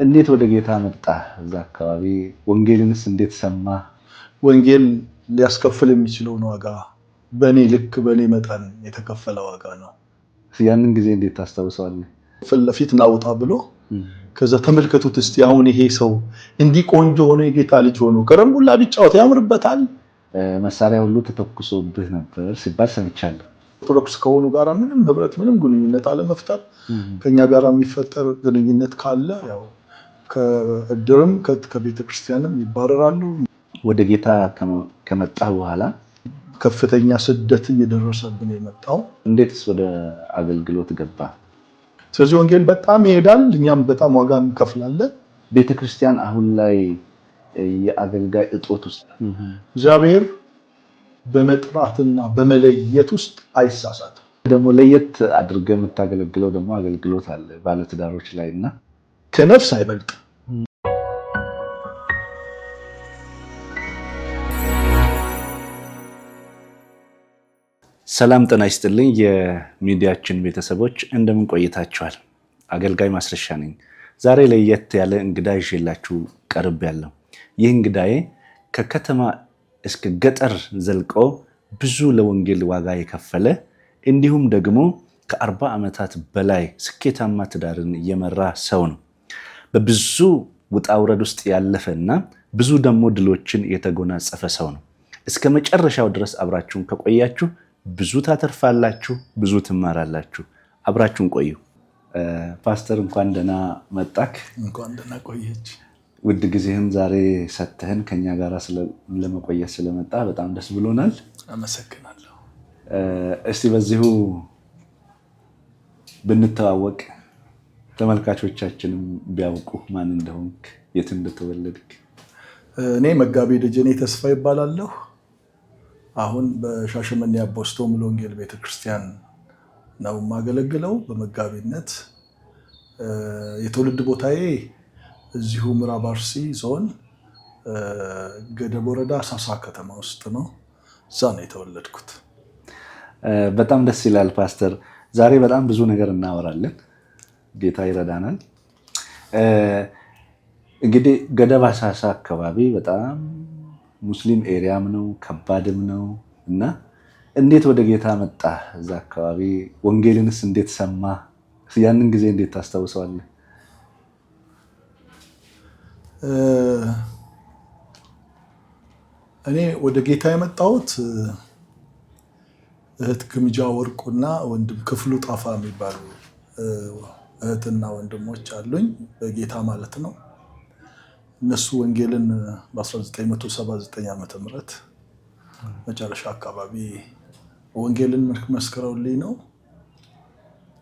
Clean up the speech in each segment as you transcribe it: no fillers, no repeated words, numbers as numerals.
እንዴት ወደ ጌታ መጣ? እዛ አካባቢ ወንጌልንስ እንዴት ሰማ? ወንጌል ሊያስከፍል የሚችለውን ዋጋ በኔ ልክ በኔ መጠን የተከፈለ ዋጋ ነው። ያንን ጊዜ እንዴት ታስታውሰዋለህ? ፊት ለፊት ናውጣ ብሎ ከዛ ተመልከቱት እስቲ አሁን ይሄ ሰው እንዲህ ቆንጆ ሆኖ የጌታ ልጅ ሆኖ ከረምቡላ ቢጫወት ያምርበታል። መሳሪያ ሁሉ ተተኩሶብህ ነበር ሲባል ሰምቻለሁ። ኦርቶዶክስ ከሆኑ ጋር ምንም ህብረት ምንም ግንኙነት አለመፍጠር ከኛ ጋር የሚፈጠር ግንኙነት ካለ ያው ከእድርም ከቤተ ክርስቲያንም ይባረራሉ። ወደ ጌታ ከመጣህ በኋላ ከፍተኛ ስደት እየደረሰብን የመጣው እንዴትስ ወደ አገልግሎት ገባ? ስለዚህ ወንጌል በጣም ይሄዳል፣ እኛም በጣም ዋጋ እንከፍላለን። ቤተ ክርስቲያን አሁን ላይ የአገልጋይ እጦት ውስጥ እግዚአብሔር በመጥራትና በመለየት ውስጥ አይሳሳትም። ደግሞ ለየት አድርገህ የምታገለግለው ደግሞ አገልግሎት አለ ባለትዳሮች ላይ እና ከነፍስ አይበልጥ። ሰላም ጤና ይስጥልኝ የሚዲያችን ቤተሰቦች እንደምን ቆይታችኋል? አገልጋይ ማስረሻ ነኝ። ዛሬ ለየት ያለ እንግዳ ይዤላችሁ ቀርቤያለሁ። ይህ እንግዳዬ ከከተማ እስከ ገጠር ዘልቆ ብዙ ለወንጌል ዋጋ የከፈለ እንዲሁም ደግሞ ከ40 ዓመታት በላይ ስኬታማ ትዳርን እየመራ ሰው ነው። በብዙ ውጣ ውረድ ውስጥ ያለፈና ብዙ ደግሞ ድሎችን የተጎናጸፈ ሰው ነው። እስከ መጨረሻው ድረስ አብራችሁን ከቆያችሁ ብዙ ታተርፋላችሁ፣ ብዙ ትማራላችሁ። አብራችሁን ቆዩ። ፓስተር እንኳን ደህና መጣክ። እንኳን ደህና ቆየች። ውድ ጊዜህን ዛሬ ሰተህን ከኛ ጋር ለመቆየት ስለመጣ በጣም ደስ ብሎናል። አመሰግናለሁ። እስቲ በዚሁ ብንተዋወቅ ተመልካቾቻችንም ቢያውቁ ማን እንደሆንክ፣ የት እንደተወለድክ። እኔ መጋቤ ደጀኔ ተስፋ ይባላለሁ። አሁን በሻሸመኔ አቦስቶ ሙሉ ወንጌል ቤተክርስቲያን ነው የማገለግለው በመጋቢነት። የትውልድ ቦታዬ እዚሁ ምዕራብ አርሲ ዞን ገደብ ወረዳ ሳሳ ከተማ ውስጥ ነው። እዛ ነው የተወለድኩት። በጣም ደስ ይላል ፓስተር። ዛሬ በጣም ብዙ ነገር እናወራለን፣ ጌታ ይረዳናል። እንግዲህ ገደብ ሳሳ አካባቢ በጣም ሙስሊም ኤሪያም ነው፣ ከባድም ነው እና እንዴት ወደ ጌታ መጣ? እዛ አካባቢ ወንጌልንስ እንዴት ሰማ? ያንን ጊዜ እንዴት ታስታውሰዋለህ? እኔ ወደ ጌታ የመጣሁት እህት ግምጃ ወርቁና ወንድም ክፍሉ ጣፋ የሚባሉ እህትና ወንድሞች አሉኝ፣ በጌታ ማለት ነው። እነሱ ወንጌልን በ1979 ዓመተ ምህረት መጨረሻ አካባቢ ወንጌልን መስክረውልኝ ነው።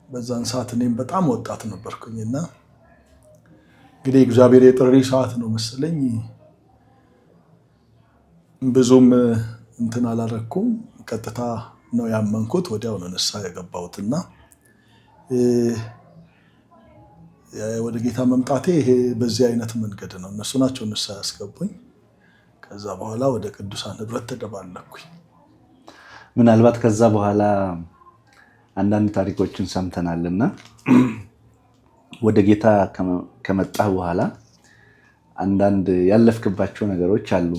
በዛን ሰዓት እኔም በጣም ወጣት ነበርኩኝና እንግዲህ እግዚአብሔር የጥሪ ሰዓት ነው መሰለኝ ብዙም እንትን አላረኩም። ቀጥታ ነው ያመንኩት፣ ወዲያው ነው ንስሐ የገባሁትና ወደ ጌታ መምጣቴ ይሄ በዚህ አይነት መንገድ ነው። እነሱ ናቸው ንስሐ ያስገቡኝ። ከዛ በኋላ ወደ ቅዱሳን ህብረት ተደባለኩኝ። ምናልባት ከዛ በኋላ አንዳንድ ታሪኮችን ሰምተናልና ወደ ጌታ ከመጣህ በኋላ አንዳንድ ያለፍክባቸው ነገሮች አሉ።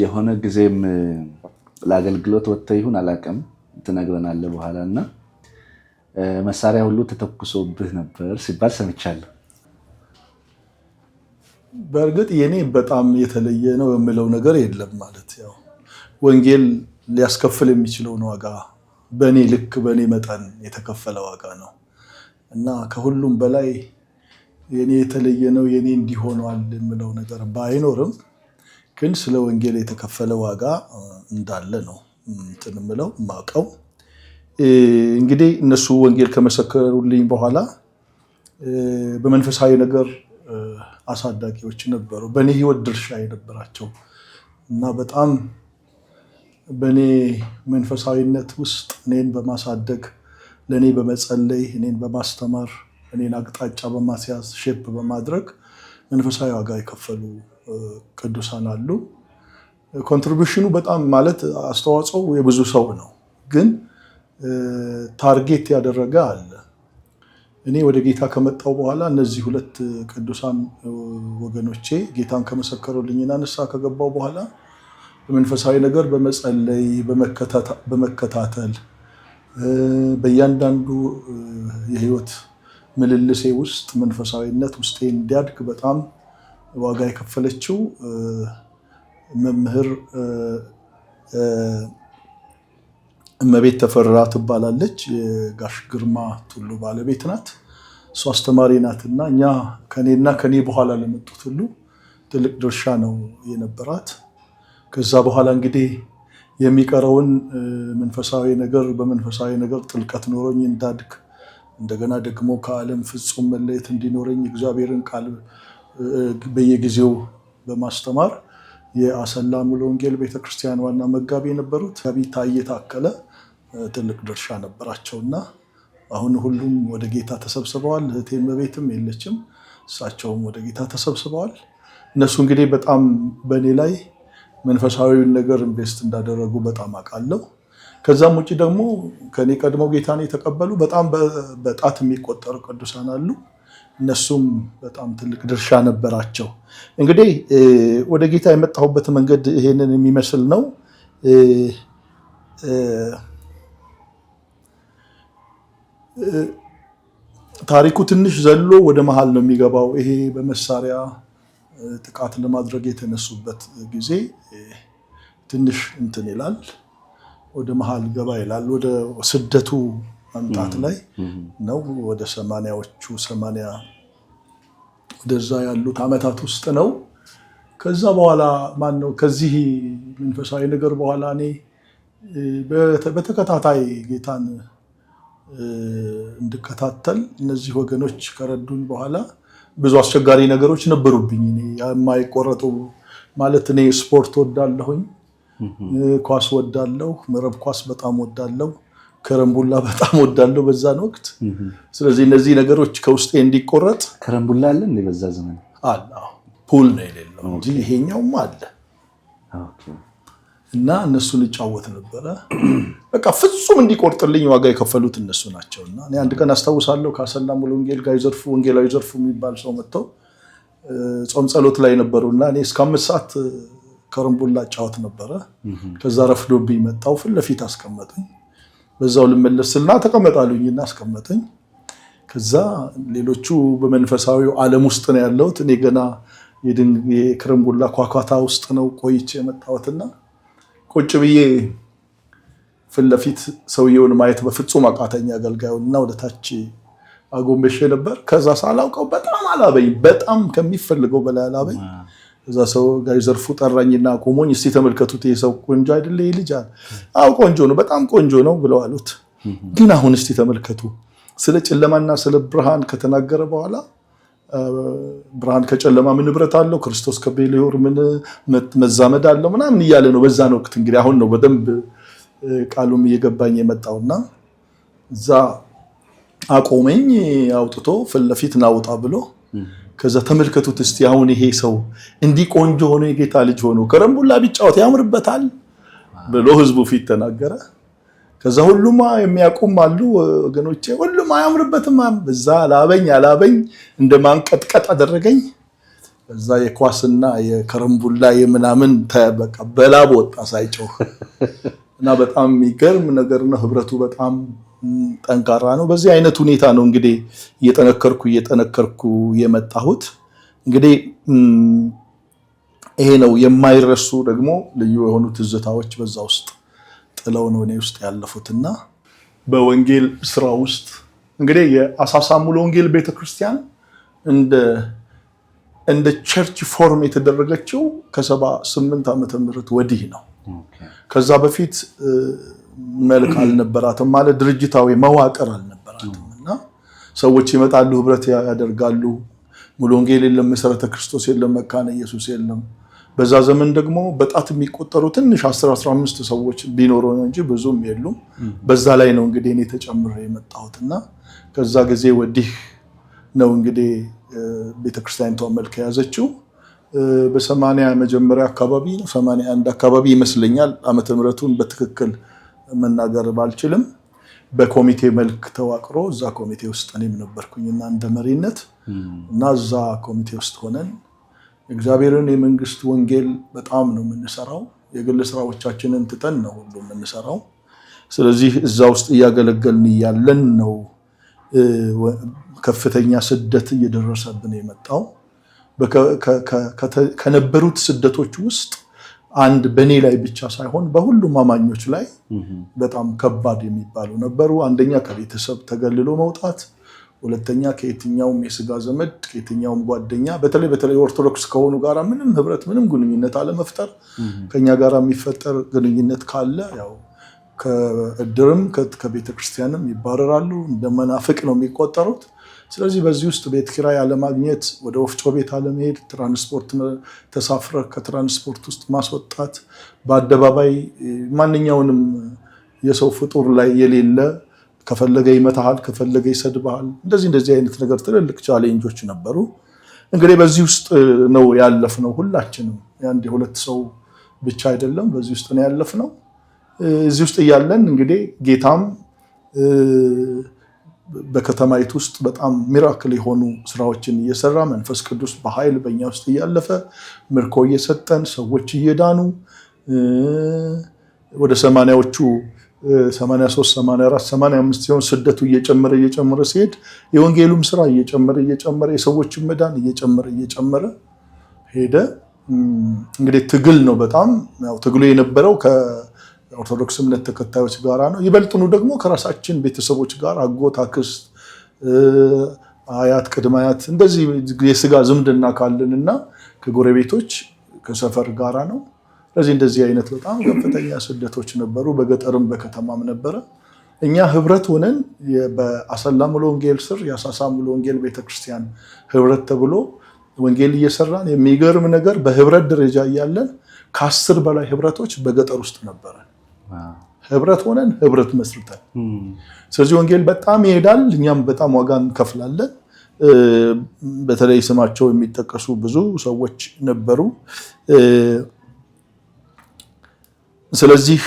የሆነ ጊዜም ለአገልግሎት ወጥተህ ይሁን አላውቅም ትነግረናለህ በኋላ እና መሳሪያ ሁሉ ተተኩሶብህ ነበር ሲባል ሰምቻለሁ። በእርግጥ የኔ በጣም የተለየ ነው የምለው ነገር የለም። ማለት ያው ወንጌል ሊያስከፍል የሚችለውን ዋጋ በኔ ልክ በኔ መጠን የተከፈለ ዋጋ ነው እና ከሁሉም በላይ የኔ የተለየ ነው የኔ እንዲሆነዋል የምለው ነገር ባይኖርም ግን ስለ ወንጌል የተከፈለ ዋጋ እንዳለ ነው እንትን የምለው የማውቀው። እንግዲህ እነሱ ወንጌል ከመሰከሩልኝ በኋላ በመንፈሳዊ ነገር አሳዳጊዎች ነበሩ፣ በእኔ ህይወት ድርሻ የነበራቸው እና በጣም በእኔ መንፈሳዊነት ውስጥ እኔን በማሳደግ ለእኔ በመጸለይ እኔን በማስተማር እኔን አቅጣጫ በማስያዝ ሼፕ በማድረግ መንፈሳዊ ዋጋ የከፈሉ ቅዱሳን አሉ። ኮንትሪቢዩሽኑ በጣም ማለት አስተዋጽኦ የብዙ ሰው ነው፣ ግን ታርጌት ያደረገ አለ። እኔ ወደ ጌታ ከመጣው በኋላ እነዚህ ሁለት ቅዱሳን ወገኖቼ ጌታን ከመሰከሩልኝና ንስሐ ከገባው በኋላ በመንፈሳዊ ነገር በመጸለይ በመከታተል በእያንዳንዱ የህይወት ምልልሴ ውስጥ መንፈሳዊነት ውስጤ እንዲያድግ በጣም ዋጋ የከፈለችው መምህር እመቤት ተፈራ ትባላለች። የጋሽ ግርማ ቱሉ ባለቤት ናት። እሷ አስተማሪ ናትና እኛ ከኔና ከኔ በኋላ ለመጡት ሁሉ ትልቅ ድርሻ ነው የነበራት። ከዛ በኋላ እንግዲህ የሚቀረውን በመንፈሳዊ ነገር ጥልቀት ኖሮኝ እንዳድግ እንደገና ደግሞ ከዓለም ፍጹም መለየት እንዲኖረኝ እግዚአብሔርን ቃል በየጊዜው በማስተማር የአሰላ ሙሉ ወንጌል ቤተክርስቲያን ዋና መጋቢ የነበሩት ጋቢ ታዬ ታከለ ትልቅ ድርሻ ነበራቸውና አሁን ሁሉም ወደ ጌታ ተሰብስበዋል። እህቴ እመቤትም የለችም፣ እሳቸውም ወደ ጌታ ተሰብስበዋል። እነሱ እንግዲህ በጣም በእኔ ላይ መንፈሳዊውን ነገር ኢንቨስት እንዳደረጉ በጣም አውቃለሁ። ከዛም ውጭ ደግሞ ከኔ ቀድመው ጌታን የተቀበሉ በጣም በጣት የሚቆጠሩ ቅዱሳን አሉ። እነሱም በጣም ትልቅ ድርሻ ነበራቸው። እንግዲህ ወደ ጌታ የመጣሁበት መንገድ ይሄንን የሚመስል ነው። ታሪኩ ትንሽ ዘሎ ወደ መሃል ነው የሚገባው። ይሄ በመሳሪያ ጥቃት ለማድረግ የተነሱበት ጊዜ ትንሽ እንትን ይላል፣ ወደ መሃል ገባ ይላል። ወደ ስደቱ መምጣት ላይ ነው። ወደ 80 ወደዛ ያሉት ዓመታት ውስጥ ነው። ከዛ በኋላ ከዚህ መንፈሳዊ ነገር በኋላ እኔ በተከታታይ ጌታን እንድከታተል እነዚህ ወገኖች ከረዱን በኋላ ብዙ አስቸጋሪ ነገሮች ነበሩብኝ። እኔ የማይቆረጡ ማለት እኔ ስፖርት ወዳለሁኝ፣ ኳስ ወዳለሁ፣ መረብ ኳስ በጣም ወዳለሁ፣ ከረምቡላ በጣም ወዳለሁ በዛን ወቅት። ስለዚህ እነዚህ ነገሮች ከውስጤ እንዲቆረጥ ከረምቡላ አለ እንዴ በዛ ዘመን? አለ። ፑል ነው የሌለው እንጂ ይሄኛውም አለ። እና እነሱን እጫወት ነበረ። በቃ ፍጹም እንዲቆርጥልኝ ዋጋ የከፈሉት እነሱ ናቸውና እኔ አንድ ቀን አስታውሳለሁ ከአሰላ ሙሉ ወንጌል ጋር ወንጌላዊ ዘርፉ የሚባል ሰው መጥተው ጾም ጸሎት ላይ ነበሩና እኔ እስከ 5 ሰዓት ከረምቡላ እጫወት ነበረ። ከዛ ረፍዶብኝ መጣሁ። ፊት ለፊት አስቀመጡኝ። በዛው ልመለስልና ተቀመጣሉኝና አስቀመጠኝ። ከዛ ሌሎቹ በመንፈሳዊው ዓለም ውስጥ ነው ያለሁት፣ እኔ ገና የከረምቡላ ኳኳታ ውስጥ ነው ቆይቼ የመጣሁትና ቁጭ ብዬ ፊት ለፊት ሰውየውን ማየት በፍጹም አቃተኛ አገልጋዩንና ወደ ታች አጎንበሼ ነበር። ከዛ ሳላውቀው በጣም አላበኝ፣ በጣም ከሚፈልገው በላይ አላበኝ። እዛ ሰው ጋር ዘርፉ ጠራኝና ቆሞኝ እስቲ ተመልከቱት ይሄ ሰው ቆንጆ አይደለ ይሄ ልጅ አለ። አው ቆንጆ ነው፣ በጣም ቆንጆ ነው ብለው አሉት። ግን አሁን እስቲ ተመልከቱ ስለ ጨለማና ስለ ብርሃን ከተናገረ በኋላ ብርሃን ከጨለማ ምን ንብረት አለው? ክርስቶስ ከቤልዮር ምን መዛመድ አለው? ምናምን እያለ ነው በዛን ወቅት። እንግዲህ አሁን ነው በደንብ ቃሉም እየገባኝ የመጣውና እዛ አቆመኝ አውጥቶ ፊት ለፊት ናውጣ ብሎ ከዛ ተመልከቱት እስቲ አሁን ይሄ ሰው እንዲህ ቆንጆ ሆኖ የጌታ ልጅ ሆኖ ከረምቡላ ቢጫወት ያምርበታል ብሎ ህዝቡ ፊት ተናገረ። ከዛ ሁሉም የሚያቆም አሉ ወገኖቼ፣ ሁሉም አያምርበትም። በዛ አላበኝ እንደማንቀጥቀጥ አደረገኝ። በዛ የኳስና የከረምቡላ የምናምን በቃ በላብ ወጣ ሳይጮህ እና በጣም የሚገርም ነገር ነው። ህብረቱ በጣም ጠንካራ ነው። በዚህ አይነት ሁኔታ ነው እንግዲህ እየጠነከርኩ የመጣሁት። እንግዲህ ይሄ ነው የማይረሱ ደግሞ ልዩ የሆኑ ትዝታዎች በዛ ውስጥ ጥለው ነው እኔ ውስጥ ያለፉትና በወንጌል ስራ ውስጥ እንግዲህ የአሳሳ ሙሉ ወንጌል ቤተክርስቲያን እንደ ቸርች ፎርም የተደረገችው ከ78 ዓመተ ምህረት ወዲህ ነው። ከዛ በፊት መልክ አልነበራትም፣ ማለት ድርጅታዊ መዋቅር አልነበራትምና ሰዎች ይመጣሉ፣ ህብረት ያደርጋሉ። ሙሉ ወንጌል የለም፣ መሰረተ ክርስቶስ የለም፣ መካነ ኢየሱስ የለም። በዛ ዘመን ደግሞ በጣት የሚቆጠሩ ትንሽ 10-15 ሰዎች ቢኖሩ ነው እንጂ ብዙም የሉም። በዛ ላይ ነው እንግዲህ እኔ ተጨምሬ የመጣሁትና ከዛ ጊዜ ወዲህ ነው እንግዲህ ቤተክርስቲያኒቷ መልክ የያዘችው። በ80 መጀመሪያ አካባቢ 81 አካባቢ ይመስለኛል፣ ዓመተ ምህረቱን በትክክል መናገር ባልችልም በኮሚቴ መልክ ተዋቅሮ እዛ ኮሚቴ ውስጥ እኔም ነበርኩኝና እንደ መሪነት እና እዛ ኮሚቴ ውስጥ ሆነን እግዚአብሔርን የመንግስት ወንጌል በጣም ነው የምንሰራው። የግል ስራዎቻችንን ትተን ነው ሁሉ የምንሰራው። ስለዚህ እዛ ውስጥ እያገለገልን ያለን ነው ከፍተኛ ስደት እየደረሰብን የመጣው። ከነበሩት ስደቶች ውስጥ አንድ በኔ ላይ ብቻ ሳይሆን በሁሉም አማኞች ላይ በጣም ከባድ የሚባሉ ነበሩ። አንደኛ ከቤተሰብ ተገልሎ መውጣት፣ ሁለተኛ ከየትኛውም የስጋ ዘመድ ከየትኛውም ጓደኛ በተለይ ኦርቶዶክስ ከሆኑ ጋራ ምንም ህብረት ምንም ግንኙነት አለመፍጠር፣ ከኛ ጋራ የሚፈጠር ግንኙነት ካለ ያው ከእድርም ከቤተክርስቲያንም ይባረራሉ፣ እንደመናፍቅ ነው የሚቆጠሩት። ስለዚህ በዚህ ውስጥ ቤት ኪራይ አለማግኘት፣ ወደ ወፍጮ ቤት አለመሄድ፣ ትራንስፖርት ተሳፍረ ከትራንስፖርት ውስጥ ማስወጣት፣ በአደባባይ ማንኛውንም የሰው ፍጡር ላይ የሌለ ከፈለገ ይመታሃል፣ ከፈለገ ይሰድብሃል። እንደዚህ አይነት ነገር ትልልቅ ቻሌንጆች ነበሩ። እንግዲህ በዚህ ውስጥ ነው ያለፍነው ሁላችንም። የአንድ የሁለት ሰው ብቻ አይደለም፣ በዚህ ውስጥ ነው ያለፍነው። እዚህ ውስጥ እያለን እንግዲህ ጌታም በከተማይቱ ውስጥ በጣም ሚራክል የሆኑ ስራዎችን እየሰራ መንፈስ ቅዱስ በኃይል በእኛ ውስጥ እያለፈ ምርኮ እየሰጠን ሰዎች እየዳኑ ወደ 80ዎቹ 83 84 85 ሲሆን ስደቱ እየጨመረ ሲሄድ የወንጌሉም ስራ እየጨመረ የሰዎችን መዳን እየጨመረ ሄደ። እንግዲህ ትግል ነው። በጣም ያው ትግሉ የነበረው ኦርቶዶክስ እምነት ተከታዮች ጋራ ነው። ይበልጥኑ ደግሞ ከራሳችን ቤተሰቦች ጋር አጎት፣ አክስት፣ አያት፣ ቅድመ አያት እንደዚህ የስጋ ዝምድና ካለንና ከጎረቤቶች ከሰፈር ጋራ ነው። ስለዚህ እንደዚህ አይነት በጣም ከፍተኛ ስደቶች ነበሩ። በገጠርም በከተማም ነበረ። እኛ ህብረት ሆነን በአሰላ ሙሉ ወንጌል ስር የአሳሳ ሙሉ ወንጌል ቤተክርስቲያን ህብረት ተብሎ ወንጌል እየሰራን የሚገርም ነገር በህብረት ደረጃ እያለን ከ10 በላይ ህብረቶች በገጠር ውስጥ ነበረ። ህብረት ሆነን ህብረት መስርተን ስለዚህ ወንጌል በጣም ይሄዳል። እኛም በጣም ዋጋ እንከፍላለን። በተለይ ስማቸው የሚጠቀሱ ብዙ ሰዎች ነበሩ። ስለዚህ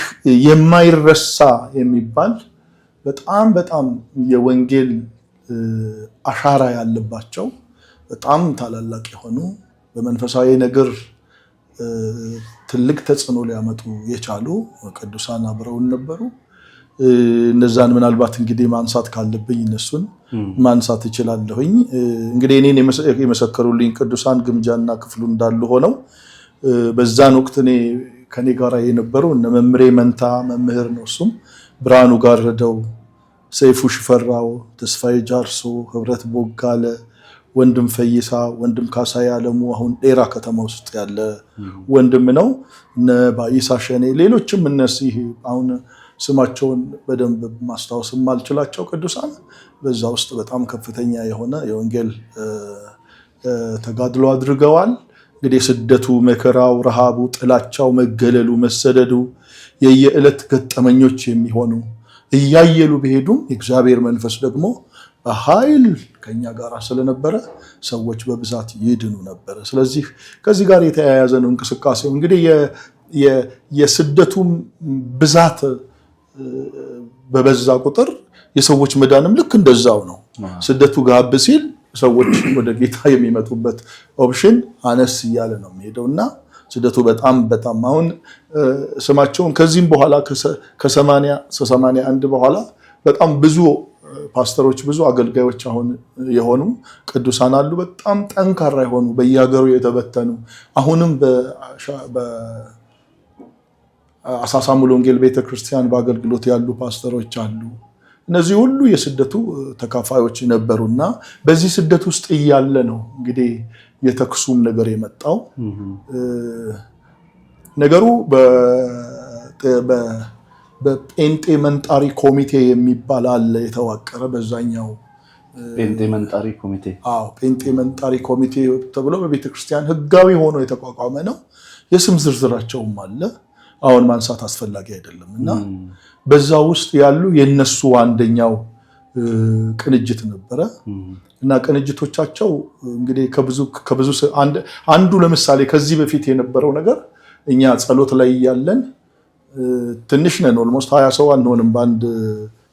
የማይረሳ የሚባል በጣም የወንጌል አሻራ ያለባቸው በጣም ታላላቅ የሆኑ በመንፈሳዊ ነገር ትልቅ ተጽዕኖ ሊያመጡ የቻሉ ቅዱሳን አብረውን ነበሩ። እነዛን ምናልባት እንግዲህ ማንሳት ካለብኝ እነሱን ማንሳት እችላለሁኝ። እንግዲህ እኔን የመሰከሩልኝ ቅዱሳን ግምጃና ክፍሉ እንዳሉ ሆነው በዛን ወቅት ከኔ ጋር የነበሩ እነ መምሬ መንታ መምህር ነው፣ እሱም ብርሃኑ ጋርደው፣ ሰይፉ ሽፈራው፣ ተስፋዬ ጃርሶ፣ ህብረት ቦጋለ፣ ወንድም ፈይሳ፣ ወንድም ካሳይ አለሙ አሁን ዴራ ከተማ ውስጥ ያለ ወንድም ነው። እነ ባይሳ ሸኔ፣ ሌሎችም እነዚህ አሁን ስማቸውን በደንብ ማስታወስ ማልችላቸው ቅዱሳን በዛ ውስጥ በጣም ከፍተኛ የሆነ የወንጌል ተጋድሎ አድርገዋል። እንግዲህ ስደቱ፣ መከራው፣ ረሃቡ፣ ጥላቻው፣ መገለሉ፣ መሰደዱ የየዕለት ገጠመኞች የሚሆኑ እያየሉ ቢሄዱም የእግዚአብሔር መንፈስ ደግሞ በኃይል ከኛ ጋር ስለነበረ ሰዎች በብዛት ይድኑ ነበረ። ስለዚህ ከዚህ ጋር የተያያዘ ነው እንቅስቃሴው። እንግዲህ የስደቱም ብዛት በበዛ ቁጥር የሰዎች መዳንም ልክ እንደዛው ነው። ስደቱ ጋብ ሲል ሰዎች ወደ ጌታ የሚመጡበት ኦፕሽን አነስ እያለ ነው የሚሄደው እና ስደቱ በጣም አሁን ስማቸውን ከዚህም በኋላ ከ81 በኋላ በጣም ብዙ ፓስተሮች ብዙ አገልጋዮች አሁን የሆኑ ቅዱሳን አሉ። በጣም ጠንካራ የሆኑ በየሀገሩ የተበተኑ አሁንም በአሳሳ ሙሉ ወንጌል ቤተክርስቲያን በአገልግሎት ያሉ ፓስተሮች አሉ። እነዚህ ሁሉ የስደቱ ተካፋዮች ነበሩና በዚህ ስደት ውስጥ እያለ ነው እንግዲህ የተክሱም ነገር የመጣው። ነገሩ በጴንጤ መንጣሪ ኮሚቴ የሚባል አለ የተዋቀረ በዛኛው ጴንጤ መንጣሪ ኮሚቴ። አዎ ጴንጤ መንጣሪ ኮሚቴ ተብሎ በቤተክርስቲያን ህጋዊ ሆኖ የተቋቋመ ነው። የስም ዝርዝራቸውም አለ። አሁን ማንሳት አስፈላጊ አይደለም እና በዛ ውስጥ ያሉ የነሱ አንደኛው ቅንጅት ነበረ እና ቅንጅቶቻቸው እንግዲህ ከብዙ አንዱ ለምሳሌ ከዚህ በፊት የነበረው ነገር እኛ ጸሎት ላይ ያለን ትንሽ ነን፣ ኦልሞስት 20 ሰው አንሆንም በአንድ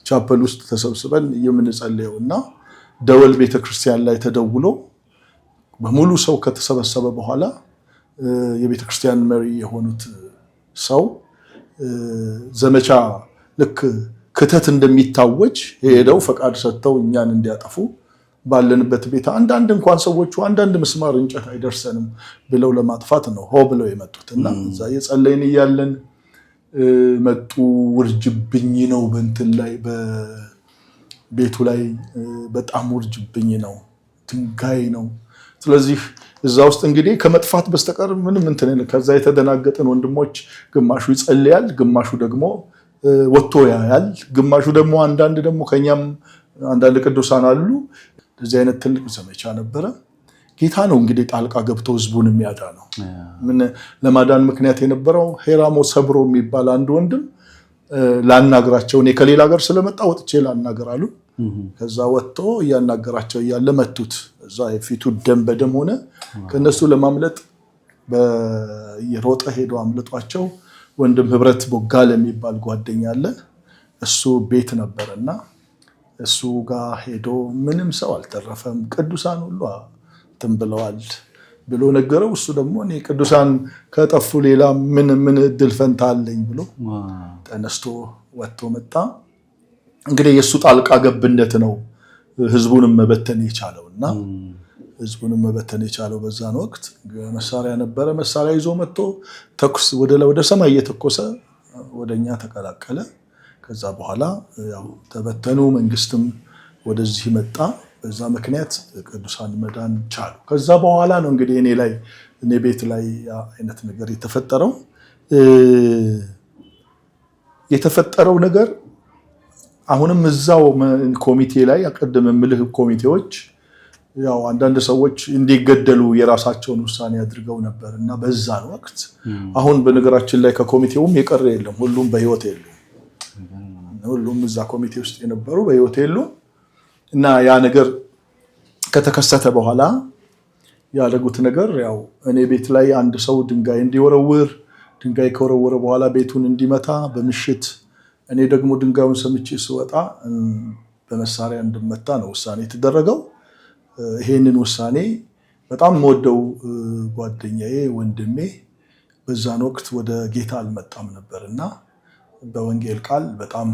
ቻፐል ውስጥ ተሰብስበን የምንጸልየውና ደወል ቤተክርስቲያን ላይ ተደውሎ በሙሉ ሰው ከተሰበሰበ በኋላ የቤተክርስቲያን መሪ የሆኑት ሰው ዘመቻ ልክ ክተት እንደሚታወጅ ሄደው ፈቃድ ሰጥተው እኛን እንዲያጠፉ ባለንበት ቤት አንዳንድ እንኳን ሰዎቹ አንዳንድ ምስማር እንጨት አይደርሰንም ብለው ለማጥፋት ነው ሆ ብለው የመጡትና እዛ የጸለይን እያለን መጡ። ውርጅብኝ ነው በእንትን ላይ በቤቱ ላይ በጣም ውርጅብኝ ነው፣ ድንጋይ ነው። ስለዚህ እዛ ውስጥ እንግዲህ ከመጥፋት በስተቀር ምንም እንትን የለም። ከዛ የተደናገጠን ወንድሞች ግማሹ ይጸልያል፣ ግማሹ ደግሞ ወጥቶ ያያል፣ ግማሹ ደግሞ አንዳንድ ደግሞ ከኛም አንዳንድ ቅዱሳን አሉ። እንደዚህ አይነት ትልቅ ዘመቻ ነበረ። ጌታ ነው እንግዲህ ጣልቃ ገብቶ ህዝቡን የሚያዳነው። ምን ለማዳን ምክንያት የነበረው ሄራሞ ሰብሮ የሚባል አንድ ወንድም ላናግራቸው እኔ ከሌላ ሀገር ስለመጣ ወጥቼ ላናገር አሉ። ከዛ ወጥቶ እያናገራቸው እያለ መቱት። እዛ የፊቱ ደም በደም ሆነ። ከነሱ ለማምለጥ በየሮጠ ሄዶ አምልጧቸው ወንድም ህብረት ቦጋለ የሚባል ጓደኛ አለ። እሱ ቤት ነበርና እሱ ጋር ሄዶ ምንም ሰው አልተረፈም፣ ቅዱሳን ሁሉ ተንብለዋል ብሎ ነገረው። እሱ ደግሞ እኔ ቅዱሳን ከጠፉ ሌላ ምን እድል ፈንታ አለኝ ብሎ ተነስቶ ወጥቶ መጣ። እንግዲህ የሱ ጣልቃ ገብነት ነው ህዝቡንም መበተን የቻለውና ህዝቡንም መበተን የቻለው በዛን ወቅት መሳሪያ ነበረ። መሳሪያ ይዞ መጥቶ ተኩስ ወደ ሰማይ እየተኮሰ ወደኛ ተቀላቀለ። ከዛ በኋላ ያው ተበተኑ። መንግስትም ወደዚህ መጣ። በዛ ምክንያት ቅዱሳን መዳን ቻሉ። ከዛ በኋላ ነው እንግዲህ እኔ ቤት ላይ አይነት ነገር የተፈጠረው ነገር አሁንም እዛው ኮሚቴ ላይ አቀደም ምልህ ኮሚቴዎች ያው አንዳንድ ሰዎች እንዲገደሉ የራሳቸውን ውሳኔ አድርገው ነበርና በዛን ወቅት አሁን በነገራችን ላይ ከኮሚቴውም የቀረ የለም፣ ሁሉም በህይወት የሉም። ሁሉም እዛ ኮሚቴ ውስጥ የነበሩ በህይወት የሉም። እና ያ ነገር ከተከሰተ በኋላ ያደረጉት ነገር ያው እኔ ቤት ላይ አንድ ሰው ድንጋይ እንዲወረውር፣ ድንጋይ ከወረወረ በኋላ ቤቱን እንዲመታ በምሽት እኔ ደግሞ ድንጋዩን ሰምቼ ስወጣ በመሳሪያ እንድመታ ነው ውሳኔ የተደረገው። ይሄንን ውሳኔ በጣም የምወደው ጓደኛዬ ወንድሜ በዛን ወቅት ወደ ጌታ አልመጣም ነበርና በወንጌል ቃል በጣም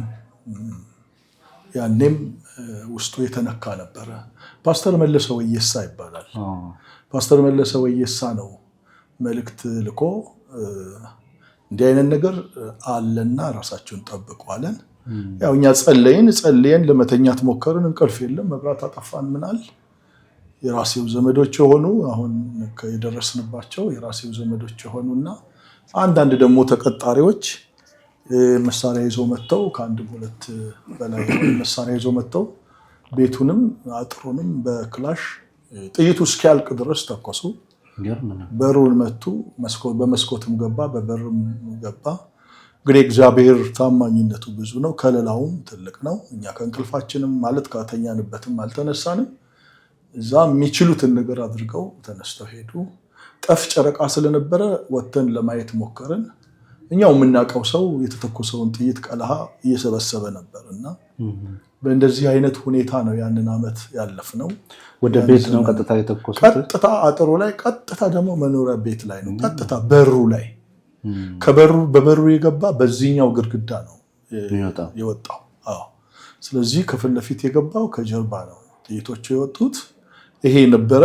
ያኔም ውስጡ የተነካ ነበረ። ፓስተር መለሰ ወየሳ ይባላል። ፓስተር መለሰ ወየሳ ነው መልእክት ልኮ እንዲህ አይነት ነገር አለና ራሳችሁን ጠብቁ አለን። ያው እኛ ጸልየን ለመተኛት ሞከርን፣ እንቅልፍ የለም። መብራት አጠፋን። ምናል የራሴው ዘመዶች የሆኑ አሁን የደረስንባቸው የራሴው ዘመዶች የሆኑና አንዳንድ ደግሞ ተቀጣሪዎች መሳሪያ ይዘው መጥተው ከአንድ ሁለት በላይ መሳሪያ ይዘው መጥተው ቤቱንም አጥሩንም በክላሽ ጥይቱ እስኪያልቅ ድረስ ተኮሱ። በሩን መቱ። በመስኮትም ገባ፣ በበርም ገባ። ግን እግዚአብሔር ታማኝነቱ ብዙ ነው፣ ከለላውም ትልቅ ነው። እኛ ከእንቅልፋችንም ማለት ከተኛንበትም አልተነሳንም። እዛ የሚችሉትን ነገር አድርገው ተነስተው ሄዱ። ጠፍ ጨረቃ ስለነበረ ወተን ለማየት ሞከርን። እኛው የምናውቀው ሰው የተተኮሰውን ጥይት ቀለሃ እየሰበሰበ ነበርና በእንደዚህ አይነት ሁኔታ ነው ያንን ዓመት ያለፍነው። ወደ ቤት ነው ቀጥታ የተኮሰው። ቀጥታ አጥሩ ላይ፣ ቀጥታ ደግሞ መኖሪያ ቤት ላይ ነው። ቀጥታ በሩ ላይ በበሩ የገባ በዚህኛው ግድግዳ ነው የወጣው። አዎ፣ ስለዚህ ከፊት ለፊት የገባው ከጀርባ ነው ጥይቶቹ የወጡት። ይሄ ነበረ።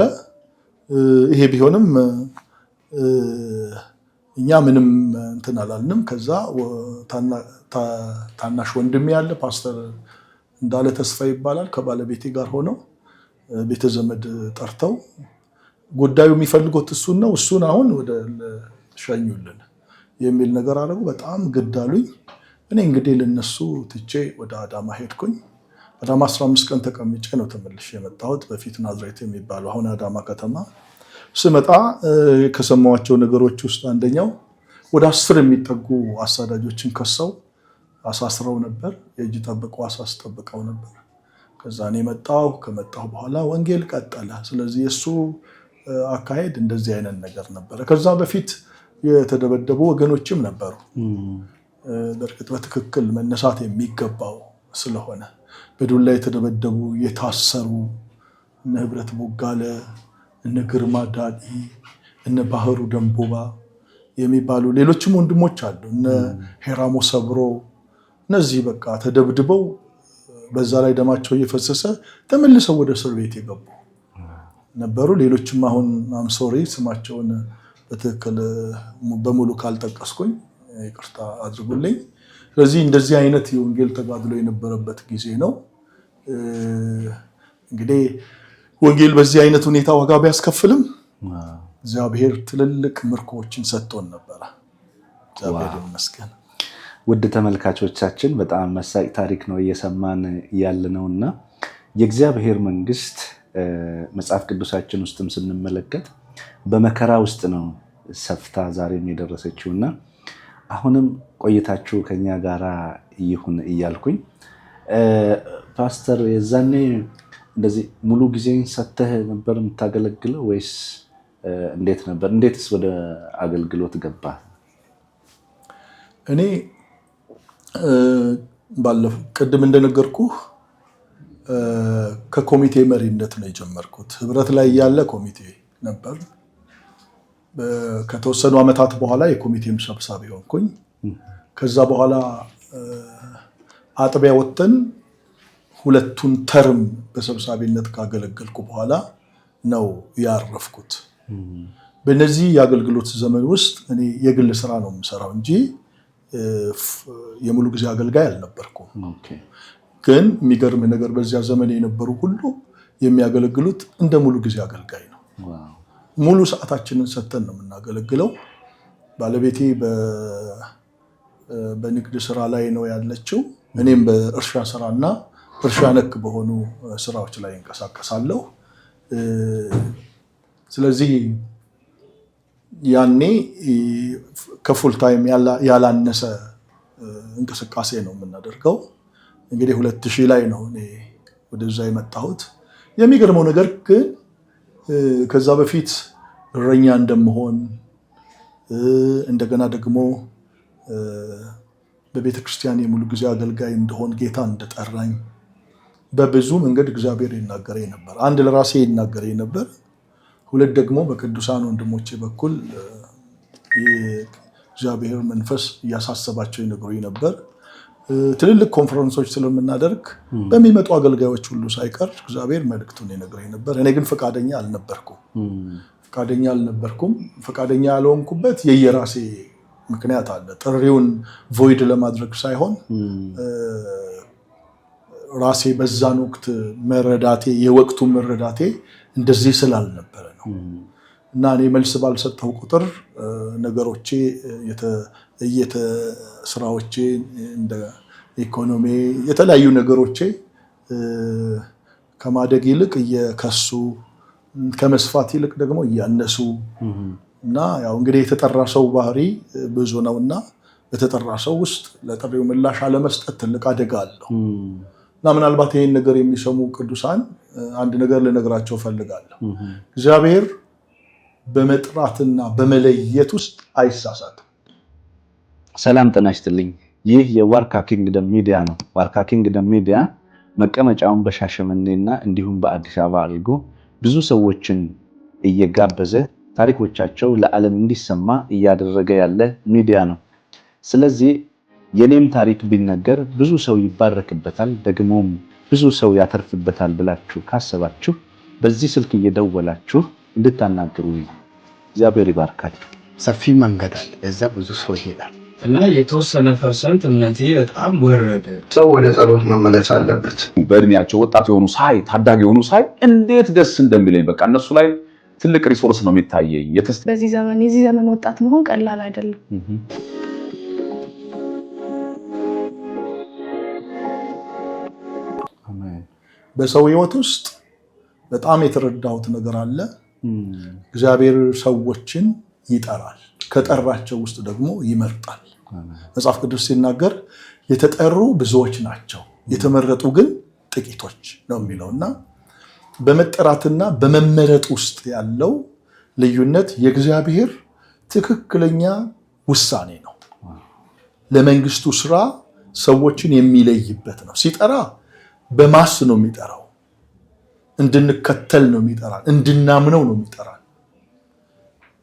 ይሄ ቢሆንም እኛ ምንም እንትን አላልንም። ከዛ ታናሽ ወንድሜ ያለ ፓስተር እንዳለ ተስፋ ይባላል ከባለቤቴ ጋር ሆነው ቤተዘመድ ጠርተው ጉዳዩ የሚፈልጉት እሱን ነው፣ እሱን አሁን ወደ ሸኙልን የሚል ነገር አደረጉ። በጣም ግድ አሉኝ። እኔ እንግዲህ ለነሱ ትቼ ወደ አዳማ ሄድኩኝ። አዳማ 15 ቀን ተቀምጬ ነው ተመልሼ የመጣሁት። በፊት ናዝሬት የሚባለው አሁን አዳማ ከተማ ስመጣ ከሰማኋቸው ነገሮች ውስጥ አንደኛው ወደ 10 የሚጠጉ አሳዳጆችን ከሰው አሳስረው ነበር። የእጅ ጠብቆ አሳስጠብቀው ነበር። ከዛ እኔ ከመጣሁ በኋላ ወንጌል ቀጠለ። ስለዚህ የሱ አካሄድ እንደዚህ አይነት ነገር ነበረ። ከዛ በፊት የተደበደቡ ወገኖችም ነበሩ። በእርግጥ በትክክል መነሳት የሚገባው ስለሆነ በዱላ የተደበደቡ የታሰሩ እነ ህብረት ቦጋለ፣ እነ ግርማ ዳዲ፣ እነ ባህሩ ደንቦባ የሚባሉ ሌሎችም ወንድሞች አሉ። እነ ሄራሞ ሰብሮ እነዚህ በቃ ተደብድበው በዛ ላይ ደማቸው እየፈሰሰ ተመልሰው ወደ እስር ቤት የገቡ ነበሩ። ሌሎችም አሁን አምሶሪ ስማቸውን በትክክል በሙሉ ካልጠቀስኩኝ ይቅርታ አድርጉልኝ። ስለዚህ እንደዚህ አይነት የወንጌል ተጋድሎ የነበረበት ጊዜ ነው። እንግዲህ ወንጌል በዚህ አይነት ሁኔታ ዋጋ ቢያስከፍልም እግዚአብሔር ትልልቅ ምርኮችን ሰጥቶን ነበረ። እግዚአብሔር ይመስገን። ውድ ተመልካቾቻችን በጣም መሳጭ ታሪክ ነው እየሰማን ያለነውና የእግዚአብሔር መንግስት መጽሐፍ ቅዱሳችን ውስጥም ስንመለከት በመከራ ውስጥ ነው ሰፍታ ዛሬም የደረሰችውና አሁንም ቆይታችሁ ከኛ ጋራ ይሁን እያልኩኝ ፓስተር የዛኔ እንደዚህ ሙሉ ጊዜን ሰተህ ነበር የምታገለግለው ወይስ እንዴት ነበር? እንዴትስ ወደ አገልግሎት ገባ? እኔ ባለፈው ቅድም እንደነገርኩህ ከኮሚቴ መሪነት ነው የጀመርኩት። ህብረት ላይ ያለ ኮሚቴ ነበር። ከተወሰኑ ዓመታት በኋላ የኮሚቴም ሰብሳቢ ሆንኩኝ። ከዛ በኋላ አጥቢያ ወጥተን ሁለቱን ተርም በሰብሳቢነት ካገለገልኩ በኋላ ነው ያረፍኩት። በእነዚህ የአገልግሎት ዘመን ውስጥ እኔ የግል ስራ ነው የምሰራው እንጂ የሙሉ ጊዜ አገልጋይ አልነበርኩም። ግን የሚገርም ነገር በዚያ ዘመን የነበሩ ሁሉ የሚያገለግሉት እንደ ሙሉ ጊዜ አገልጋይ ነው። ሙሉ ሰዓታችንን ሰጥተን ነው የምናገለግለው። ባለቤቴ በንግድ ስራ ላይ ነው ያለችው። እኔም በእርሻ ስራና እርሻ ነክ በሆኑ ስራዎች ላይ እንቀሳቀሳለሁ። ስለዚህ ያኔ ከፉል ታይም ያላነሰ እንቅስቃሴ ነው የምናደርገው። እንግዲህ 2000 ላይ ነው እኔ ወደዛ የመጣሁት። የሚገርመው ነገር ግን ከዛ በፊት እረኛ እንደምሆን እንደገና ደግሞ በቤተክርስቲያን የሙሉ ጊዜ አገልጋይ እንደሆን ጌታ እንደጠራኝ በብዙ መንገድ እግዚአብሔር ይናገረኝ ነበር። አንድ ለራሴ ይናገረኝ ነበር፣ ሁለት ደግሞ በቅዱሳን ወንድሞቼ በኩል እግዚአብሔር መንፈስ እያሳሰባቸው ይነግሩኝ ነበር። ትልልቅ ኮንፈረንሶች ስለምናደርግ በሚመጡ አገልጋዮች ሁሉ ሳይቀር እግዚአብሔር መልእክቱን ይነግረኝ ነበር። እኔ ግን ፈቃደኛ አልነበርኩም። ፈቃደኛ ያልሆንኩበት የየራሴ ምክንያት አለ። ጥሪውን ቮይድ ለማድረግ ሳይሆን ራሴ በዛን ወቅት መረዳቴ የወቅቱ መረዳቴ እንደዚህ ስላልነበረ ነው። እና እኔ መልስ ባልሰጠው ቁጥር ነገሮቼ ስራዎቼ እንደ ኢኮኖሚ የተለያዩ ነገሮቼ ከማደግ ይልቅ እየከሱ ከመስፋት ይልቅ ደግሞ እያነሱ እና ያው እንግዲህ የተጠራ ሰው ባህሪ ብዙ ነውና በተጠራ ሰው ውስጥ ለጥሪው ምላሽ አለመስጠት ትልቅ አደጋ አለው። እና ምናልባት ይሄን ነገር የሚሰሙ ቅዱሳን አንድ ነገር ልነግራቸው ፈልጋለሁ። እግዚአብሔር በመጥራትና በመለየት ውስጥ አይሳሳትም። ሰላም ጤና ይስጥልኝ። ይህ የዋርካ ኪንግደም ሚዲያ ነው። ዋርካ ኪንግደም ሚዲያ መቀመጫውን በሻሸመኔና እንዲሁም በአዲስ አበባ አድርጎ ብዙ ሰዎችን እየጋበዘ ታሪኮቻቸው ለዓለም እንዲሰማ እያደረገ ያለ ሚዲያ ነው። ስለዚህ የኔም ታሪክ ቢነገር ብዙ ሰው ይባረክበታል፣ ደግሞም ብዙ ሰው ያተርፍበታል ብላችሁ ካሰባችሁ በዚህ ስልክ እየደወላችሁ እንድታናግሩ እግዚአብሔር ይባርካችሁ። ሰፊ መንገድ አለ፣ እዛ ብዙ ሰው ይሄዳል እና የተወሰነ ፐርሰንት እምነቴ በጣም ወረደ። ሰው ወደ ጸሎት መመለስ አለበት። በእድሜያቸው ወጣት የሆኑ ሳይ ታዳጊ የሆኑ ሳይ እንዴት ደስ እንደሚለኝ በቃ እነሱ ላይ ትልቅ ሪሶርስ ነው የሚታየኝ። በዚህ ዘመን የዚህ ዘመን ወጣት መሆን ቀላል አይደለም። በሰው ህይወት ውስጥ በጣም የተረዳሁት ነገር አለ። እግዚአብሔር ሰዎችን ይጠራል፣ ከጠራቸው ውስጥ ደግሞ ይመርጣል። መጽሐፍ ቅዱስ ሲናገር የተጠሩ ብዙዎች ናቸው፣ የተመረጡ ግን ጥቂቶች ነው የሚለውና በመጠራትና በመመረጥ ውስጥ ያለው ልዩነት የእግዚአብሔር ትክክለኛ ውሳኔ ነው። ለመንግስቱ ስራ ሰዎችን የሚለይበት ነው። ሲጠራ በማስ ነው የሚጠራው። እንድንከተል ነው የሚጠራን፣ እንድናምነው ነው የሚጠራን።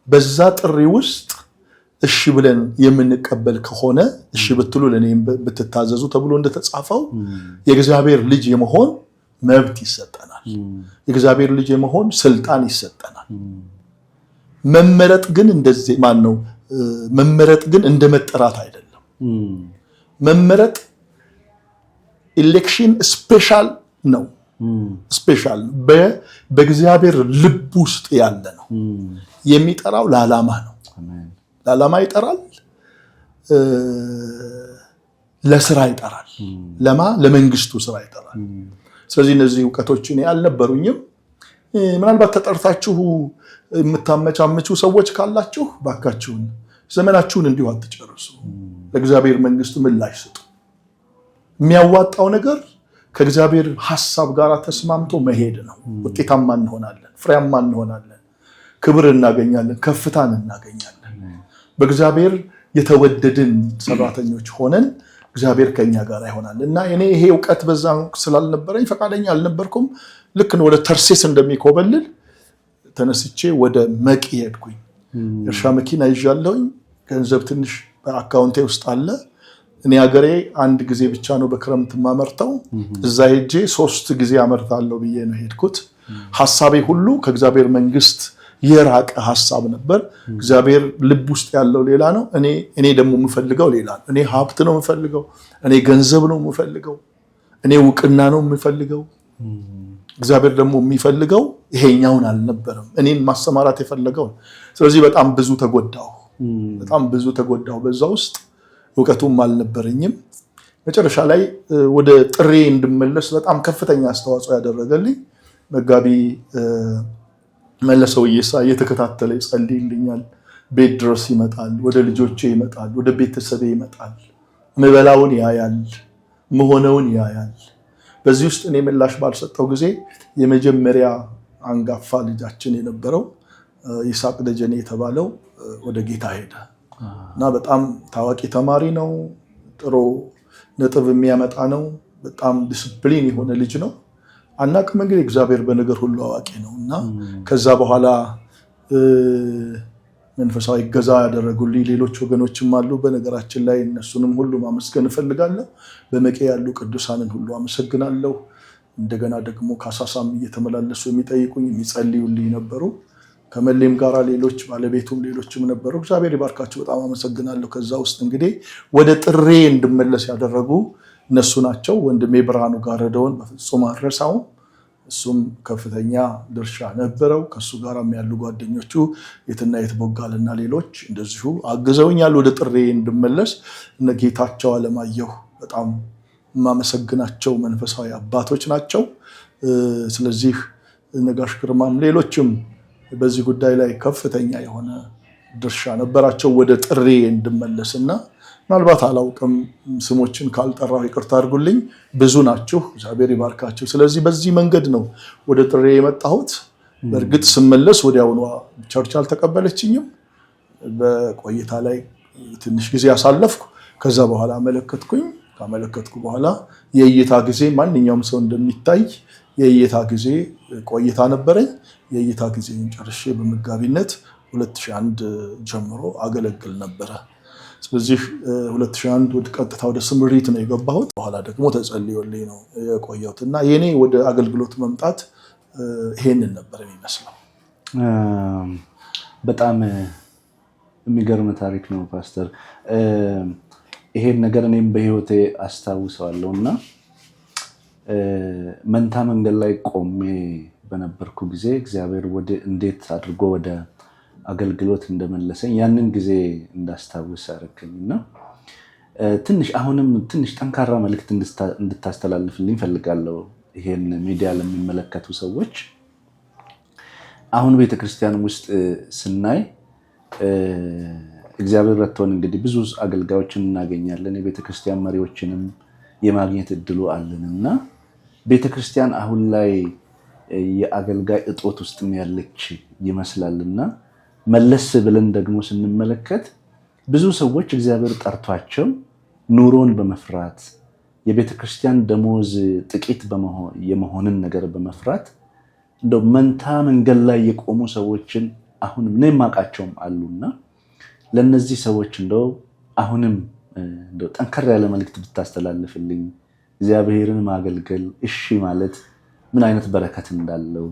በዛ ጥሪ ውስጥ እሺ ብለን የምንቀበል ከሆነ እሺ ብትሉ ለኔም ብትታዘዙ ተብሎ እንደተጻፈው የእግዚአብሔር ልጅ የመሆን መብት ይሰጠናል። የእግዚአብሔር ልጅ የመሆን ስልጣን ይሰጠናል። መመረጥ ግን እንደዚህ ነው። መመረጥ ግን እንደመጠራት አይደለም። መመረጥ ኢሌክሽን ስፔሻል ነው። ስፔሻል በእግዚአብሔር ልብ ውስጥ ያለ ነው። የሚጠራው ለዓላማ ነው። ለዓላማ ይጠራል፣ ለስራ ይጠራል። ለመንግስቱ ስራ ይጠራል። ስለዚህ እነዚህ ዕውቀቶች እኔ አልነበሩኝም። ምናልባት ተጠርታችሁ የምታመቻምቹ ሰዎች ካላችሁ ባካችሁን ዘመናችሁን እንዲሁ አትጨርሱ። ለእግዚአብሔር መንግስት ምላሽ ስጡ። የሚያዋጣው ነገር ከእግዚአብሔር ሐሳብ ጋር ተስማምቶ መሄድ ነው። ውጤታማ እንሆናለን፣ ፍሬያማ እንሆናለን፣ ክብር እናገኛለን፣ ከፍታን እናገኛለን። በእግዚአብሔር የተወደድን ሰራተኞች ሆነን እግዚአብሔር ከኛ ጋር ይሆናል እና እኔ ይሄ ዕውቀት በዛ ስላልነበረኝ ፈቃደኛ አልነበርኩም። ልክ ነው ወደ ተርሴስ እንደሚኮበልል ተነስቼ ወደ መቂ ሄድኩኝ። እርሻ መኪና ይዣለሁኝ። ገንዘብ ትንሽ በአካውንቴ ውስጥ አለ። እኔ ሀገሬ አንድ ጊዜ ብቻ ነው በክረምት ማመርተው። እዛ ሄጄ 3 ጊዜ አመርታለሁ ብዬ ነው ሄድኩት። ሐሳቤ ሁሉ ከእግዚአብሔር መንግስት የራቀ ሐሳብ ነበር። እግዚአብሔር ልብ ውስጥ ያለው ሌላ ነው። እኔ ደግሞ የምፈልገው ሌላ ነው። እኔ ሀብት ነው የምፈልገው፣ እኔ ገንዘብ ነው የምፈልገው፣ እኔ ዕውቅና ነው የምፈልገው። እግዚአብሔር ደግሞ የሚፈልገው ይሄኛውን አልነበረም፣ እኔን ማሰማራት የፈለገው። ስለዚህ በጣም ብዙ ተጎዳሁ በዛ ውስጥ። ዕውቀቱም አልነበረኝም። መጨረሻ ላይ ወደ ጥሬ እንድመለስ በጣም ከፍተኛ አስተዋጽኦ ያደረገልኝ መጋቢ መለሰው ኢየሳ እየተከታተለ ይጸልይልኛል። ቤት ድረስ ይመጣል፣ ወደ ልጆቼ ይመጣል፣ ወደ ቤተሰቤ ይመጣል። ምበላውን ያያል፣ መሆነውን ያያል። በዚህ ውስጥ እኔ ምላሽ ባልሰጠው ጊዜ የመጀመሪያ አንጋፋ ልጃችን የነበረው ይስሐቅ ደጀኔ የተባለው ወደ ጌታ ሄደ እና በጣም ታዋቂ ተማሪ ነው። ጥሩ ነጥብ የሚያመጣ ነው። በጣም ዲስፕሊን የሆነ ልጅ ነው። አናውቅም እንግዲህ እግዚአብሔር በነገር ሁሉ አዋቂ ነው እና ከዛ በኋላ መንፈሳዊ ገዛ ያደረጉልኝ ሌሎች ወገኖችም አሉ። በነገራችን ላይ እነሱንም ሁሉ ማመስገን እፈልጋለሁ። በመቄ ያሉ ቅዱሳንን ሁሉ አመሰግናለሁ። እንደገና ደግሞ ካሳሳም እየተመላለሱ የሚጠይቁኝ የሚጸልዩልኝ ነበሩ። ከመሌም ጋራ ሌሎች ባለቤቱም ሌሎችም ነበሩ። እግዚአብሔር ይባርካቸው። በጣም አመሰግናለሁ። ከዛ ውስጥ እንግዲህ ወደ ጥሬ እንድመለስ ያደረጉ እነሱ ናቸው። ወንድሜ ብርሃኑ ጋረደውን በፍጹም አልረሳውም። እሱም ከፍተኛ ድርሻ ነበረው። ከሱ ጋራም ያሉ ጓደኞቹ የትና የትቦጋልና ሌሎች እንደዚሁ አግዘውኛል ወደ ጥሬ እንድመለስ። እነ ጌታቸው አለማየሁ በጣም የማመሰግናቸው መንፈሳዊ አባቶች ናቸው። ስለዚህ ነጋሽ ግርማም ሌሎችም በዚህ ጉዳይ ላይ ከፍተኛ የሆነ ድርሻ ነበራቸው ወደ ጥሬ እንድመለስና ምናልባት አላውቅም ስሞችን ካልጠራው ይቅርታ አድርጉልኝ። ብዙ ናችሁ። እግዚአብሔር ይባርካችሁ። ስለዚህ በዚህ መንገድ ነው ወደ ጥሬ የመጣሁት። በእርግጥ ስመለስ ወዲያውኑ ቸርች አልተቀበለችኝም። በቆይታ ላይ ትንሽ ጊዜ አሳለፍኩ። ከዛ በኋላ አመለከትኩኝ። ካመለከትኩ በኋላ የእይታ ጊዜ ማንኛውም ሰው እንደሚታይ የእይታ ጊዜ ቆይታ ነበረኝ። የእይታ ጊዜን ጨርሼ በመጋቢነት 2001 ጀምሮ አገለግል ነበረ። ስለዚህ 2001 ወደ ቀጥታ ወደ ስምሪት ነው የገባሁት። በኋላ ደግሞ ተጸልዮልኝ ነው የቆየሁት እና የኔ ወደ አገልግሎት መምጣት ይሄንን ነበር የሚመስለው። በጣም የሚገርም ታሪክ ነው ፓስተር። ይሄን ነገር እኔም በህይወቴ አስታውሰዋለሁ እና መንታ መንገድ ላይ ቆሜ በነበርኩ ጊዜ እግዚአብሔር እንዴት አድርጎ ወደ አገልግሎት እንደመለሰኝ ያንን ጊዜ እንዳስታውስ አደረገኝና አሁንም ትንሽ ጠንካራ መልእክት እንድታስተላልፍልኝ ፈልጋለሁ። ይሄን ሚዲያ ለሚመለከቱ ሰዎች አሁን ቤተክርስቲያን ውስጥ ስናይ እግዚአብሔር ረድቶን እንግዲህ ብዙ አገልጋዮችን እናገኛለን። የቤተክርስቲያን መሪዎችንም የማግኘት እድሉ አለንና ቤተክርስቲያን አሁን ላይ የአገልጋይ እጦት ውስጥ ያለች ይመስላልና መለስ ብለን ደግሞ ስንመለከት ብዙ ሰዎች እግዚአብሔር ጠርቷቸው ኑሮን በመፍራት የቤተክርስቲያን ደሞዝ ጥቂት የመሆንን ነገር በመፍራት እንደው መንታ መንገድ ላይ የቆሙ ሰዎችን አሁንም እኔ የማውቃቸውም አሉና ለነዚህ ሰዎች እንደው አሁንም እንደው ጠንከር ያለ መልእክት ብታስተላልፍልኝ እግዚአብሔርን ማገልገል እሺ ማለት ምን አይነት በረከት እንዳለው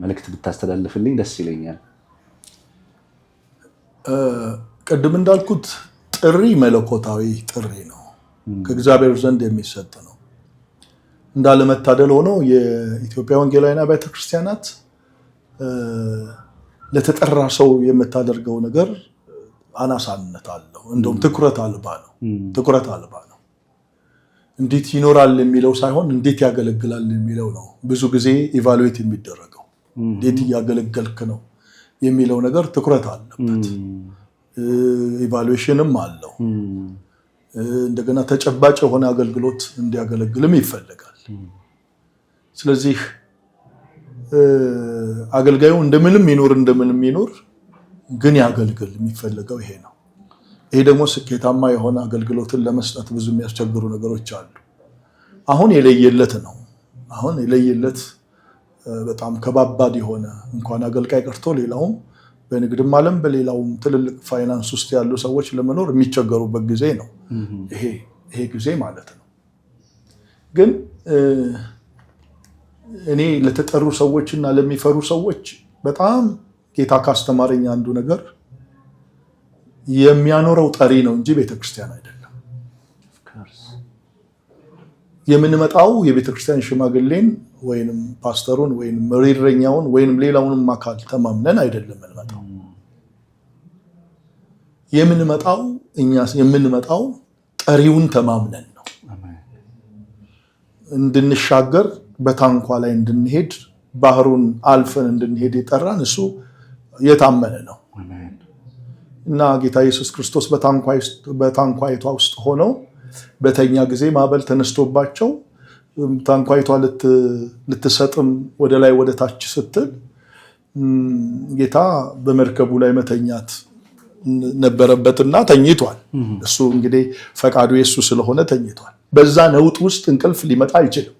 መልእክት ብታስተላልፍልኝ ደስ ይለኛል። ቅድም እንዳልኩት ጥሪ መለኮታዊ ጥሪ ነው፣ ከእግዚአብሔር ዘንድ የሚሰጥ ነው። እንዳለመታደል ሆኖ የኢትዮጵያ ወንጌላውያን አብያተ ክርስቲያናት ለተጠራ ሰው የምታደርገው ነገር አናሳነት አለው። እንደውም ትኩረት አልባ ነው። እንዴት ይኖራል የሚለው ሳይሆን እንዴት ያገለግላል የሚለው ነው ብዙ ጊዜ ኢቫሉዌት የሚደረገው። እንዴት እያገለገልክ ነው የሚለው ነገር ትኩረት አለበት። ኢቫሉዌሽንም አለው። እንደገና ተጨባጭ የሆነ አገልግሎት እንዲያገለግልም ይፈልጋል። ስለዚህ አገልጋዩ እንደምንም ይኖር ግን ያገልግል የሚፈልገው ይሄ ነው። ይሄ ደግሞ ስኬታማ የሆነ አገልግሎትን ለመስጠት ብዙ የሚያስቸግሩ ነገሮች አሉ። አሁን የለየለት ነው። አሁን የለየለት በጣም ከባባድ የሆነ እንኳን አገልጋይ ቀርቶ ሌላውም በንግድም ዓለም በሌላውም ትልልቅ ፋይናንስ ውስጥ ያሉ ሰዎች ለመኖር የሚቸገሩበት ጊዜ ነው ይሄ ጊዜ ማለት ነው። ግን እኔ ለተጠሩ ሰዎችና ለሚፈሩ ሰዎች በጣም ጌታ ካስተማረኝ አንዱ ነገር የሚያኖረው ጠሪ ነው እንጂ ቤተክርስቲያን አይደለም። የምንመጣው የቤተክርስቲያን ሽማግሌን ወይንም ፓስተሩን ወይንም መሪረኛውን ወይንም ሌላውንም አካል ተማምነን አይደለም የምንመጣው ጠሪውን ተማምነን ነው። እንድንሻገር በታንኳ ላይ እንድንሄድ ባህሩን አልፈን እንድንሄድ የጠራን እሱ የታመነ ነው እና ጌታ ኢየሱስ ክርስቶስ በታንኳይቷ ውስጥ ሆነው በተኛ ጊዜ ማዕበል ተነስቶባቸው ታንኳይቷ ልትሰጥም ወደ ላይ ወደ ታች ስትል ጌታ በመርከቡ ላይ መተኛት ነበረበትና ተኝቷል። እሱ እንግዲህ ፈቃዱ የሱ ስለሆነ ተኝቷል። በዛ ነውጥ ውስጥ እንቅልፍ ሊመጣ አይችልም።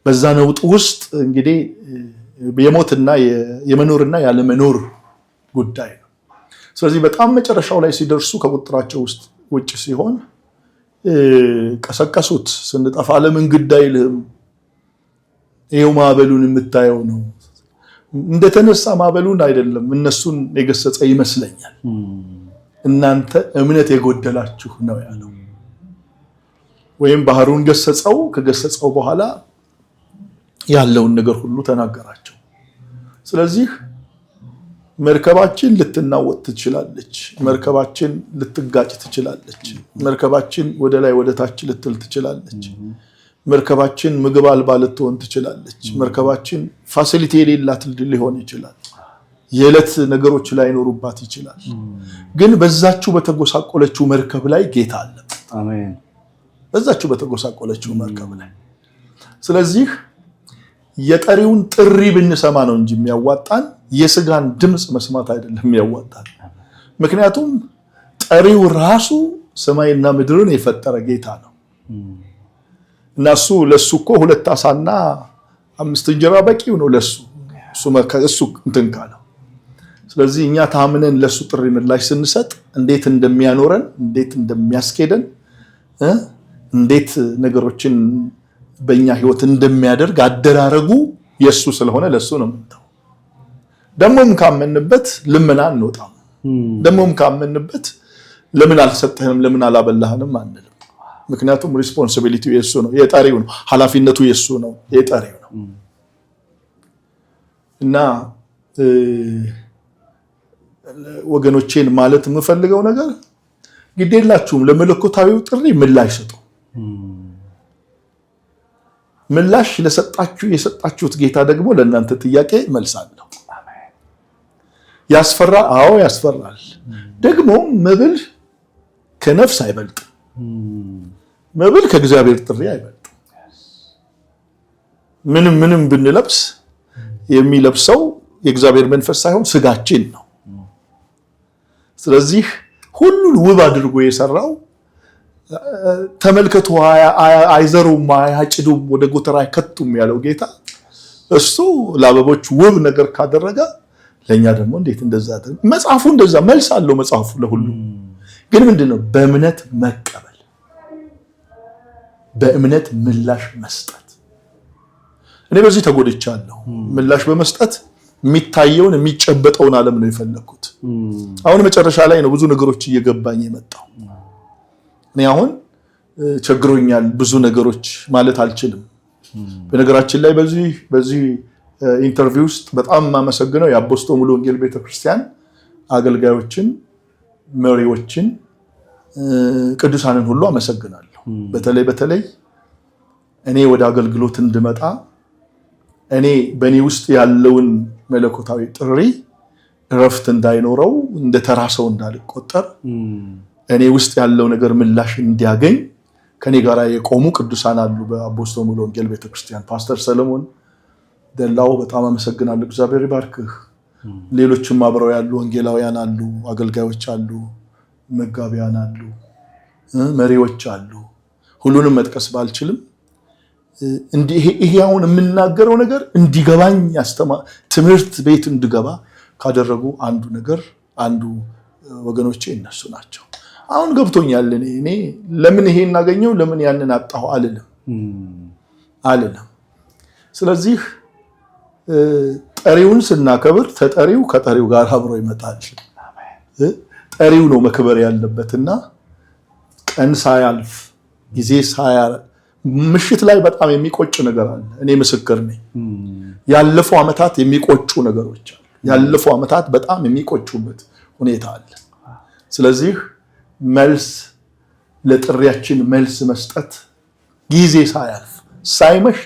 በዛ ነውጥ ውስጥ እንግዲህ የሞትና የመኖርና ያለመኖር ጉዳይ ነው። ስለዚህ በጣም መጨረሻው ላይ ሲደርሱ ከቁጥራቸው ውስጥ ውጭ ሲሆን ቀሰቀሱት። ስንጠፋ ለምን ግድ አይልህም? ይሄው ማዕበሉን የምታየው ነው። እንደተነሳ ማዕበሉን አይደለም እነሱን የገሰጸ ይመስለኛል። እናንተ እምነት የጎደላችሁ ነው ያለው። ወይም ባህሩን ገሰጸው። ከገሰጸው በኋላ ያለውን ነገር ሁሉ ተናገራቸው። ስለዚህ መርከባችን ልትናወጥ ትችላለች። መርከባችን ልትጋጭ ትችላለች። መርከባችን ወደ ላይ ወደ ታች ልትል ትችላለች። መርከባችን ምግብ አልባ ልትሆን ትችላለች። መርከባችን ፋሲሊቲ የሌላት ሊሆን ይችላል። የዕለት ነገሮች ላይኖሩባት ይችላል። ግን በዛችሁ በተጎሳቆለችው መርከብ ላይ ጌታ አለ። አሜን። በዛችሁ በተጎሳቆለችው መርከብ ላይ። ስለዚህ የጠሪውን ጥሪ ብንሰማ ነው እንጂ የሚያዋጣን የስጋን ድምጽ መስማት አይደለም የሚያዋጣን። ምክንያቱም ጠሪው ራሱ ሰማይና ምድርን የፈጠረ ጌታ ነው እና ለሱ እኮ 2 ዓሳና 5 እንጀራ በቂው ነው ለሱ እሱ እንትን ካለው። ስለዚህ እኛ ታምነን ለሱ ጥሪ ምላሽ ስንሰጥ እንዴት እንደሚያኖረን እንዴት እንደሚያስኬደን እንዴት ነገሮችን በእኛ ህይወት እንደሚያደርግ አደራረጉ የሱ ስለሆነ ለሱ ነው የምንተው። ደሞም ካመንበት ልመና አንወጣም። ደሞም ካመንበት ለምን አልሰጠህንም ለምን አላበላህንም አንልም። ምክንያቱም ሪስፖንሲቢሊቲው የሱ ነው፣ የጠሪው ነው፣ ኃላፊነቱ የሱ ነው፣ የጠሪው ነው። እና ወገኖቼን ማለት የምፈልገው ነገር ግዴላችሁም ለመለኮታዊው ጥሪ ምላሽ ስጡ። ምላሽ የሰጣችሁት ጌታ ደግሞ ለእናንተ ጥያቄ መልስ አለው። ያስፈራ? አዎ ያስፈራል። ደግሞ መብል ከነፍስ አይበልጥም። መብል ከእግዚአብሔር ጥሪ አይበልጥም። ምንም ብንለብስ የሚለብሰው የእግዚአብሔር መንፈስ ሳይሆን ስጋችን ነው። ስለዚህ ሁሉን ውብ አድርጎ የሰራው ተመልከቱ አይዘሩም አያጭዱም ወደ ጎተራ አይከቱም ያለው ጌታ እሱ ለአበቦች ውብ ነገር ካደረገ ለኛ ደግሞ እንዴት እንደዛ መጽሐፉ እንደዛ መልስ አለው መጽሐፉ ለሁሉ ግን ምንድነው በእምነት መቀበል በእምነት ምላሽ መስጠት እኔ በዚህ ተጎድቻለሁ ምላሽ በመስጠት የሚታየውን የሚጨበጠውን ዓለም ነው የፈለኩት አሁን መጨረሻ ላይ ነው ብዙ ነገሮች እየገባኝ የመጣው እኔ አሁን ቸግሮኛል ብዙ ነገሮች ማለት አልችልም በነገራችን ላይ በዚህ ኢንተርቪው ውስጥ በጣም ማመሰግነው የአቦስቶ ሙሉ ወንጌል ቤተክርስቲያን አገልጋዮችን መሪዎችን ቅዱሳንን ሁሉ አመሰግናለሁ በተለይ እኔ ወደ አገልግሎት እንድመጣ እኔ በእኔ ውስጥ ያለውን መለኮታዊ ጥሪ ረፍት እንዳይኖረው እንደ ተራሰው እንዳልቆጠር እኔ ውስጥ ያለው ነገር ምላሽ እንዲያገኝ ከኔ ጋር የቆሙ ቅዱሳን አሉ በአቦስቶ ሙሉ ወንጌል ቤተክርስቲያን ፓስተር ሰለሞን ደላው በጣም አመሰግናለሁ እግዚአብሔር ይባርክህ ሌሎችም አብረው ያሉ ወንጌላውያን አሉ አገልጋዮች አሉ መጋቢያን አሉ መሪዎች አሉ ሁሉንም መጥቀስ ባልችልም ይሄ አሁን የምናገረው ነገር እንዲገባኝ ትምህርት ቤት እንድገባ ካደረጉ አንዱ ወገኖቼ እነሱ ናቸው አሁን ገብቶኛል እኔ ለምን ይሄ እናገኘው ለምን ያንን አጣሁ አልልም ስለዚህ ጠሪውን ስናከብር ተጠሪው ከጠሪው ጋር አብሮ ይመጣል ጠሪው ነው መከበር ያለበትና ቀን ሳያልፍ ጊዜ ምሽት ላይ በጣም የሚቆጭ ነገር አለ እኔ ምስክር ነኝ ያለፈው አመታት የሚቆጩ ነገሮች አሉ ያለፈው አመታት በጣም የሚቆጩበት ሁኔታ አለ ስለዚህ መልስ ለጥሪያችን መልስ መስጠት ጊዜ ሳያልፍ ሳይመሽ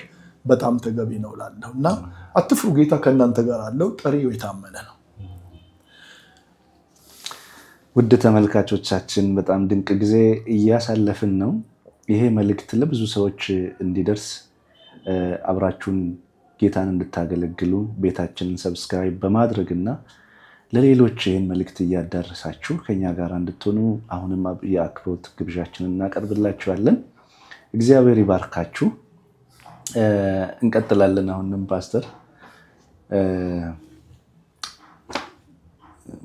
በጣም ተገቢ ነው ላለውና አትፍሩ ጌታ ከእናንተ ጋር አለው ጠሪው የታመነ ነው ውድ ተመልካቾቻችን በጣም ድንቅ ጊዜ እያሳለፍን ነው ይሄ መልእክት ለብዙ ሰዎች እንዲደርስ አብራችሁን ጌታን እንድታገለግሉ ቤታችንን ሰብስክራይብ በማድረግና ለሌሎች ይሄን መልእክት እያዳረሳችሁ ከኛ ጋር እንድትሆኑ አሁንም የአክብሮት ግብዣችንን እናቀርብላችኋለን እግዚአብሔር ይባርካችሁ እንቀጥላለን አሁንም ፓስተር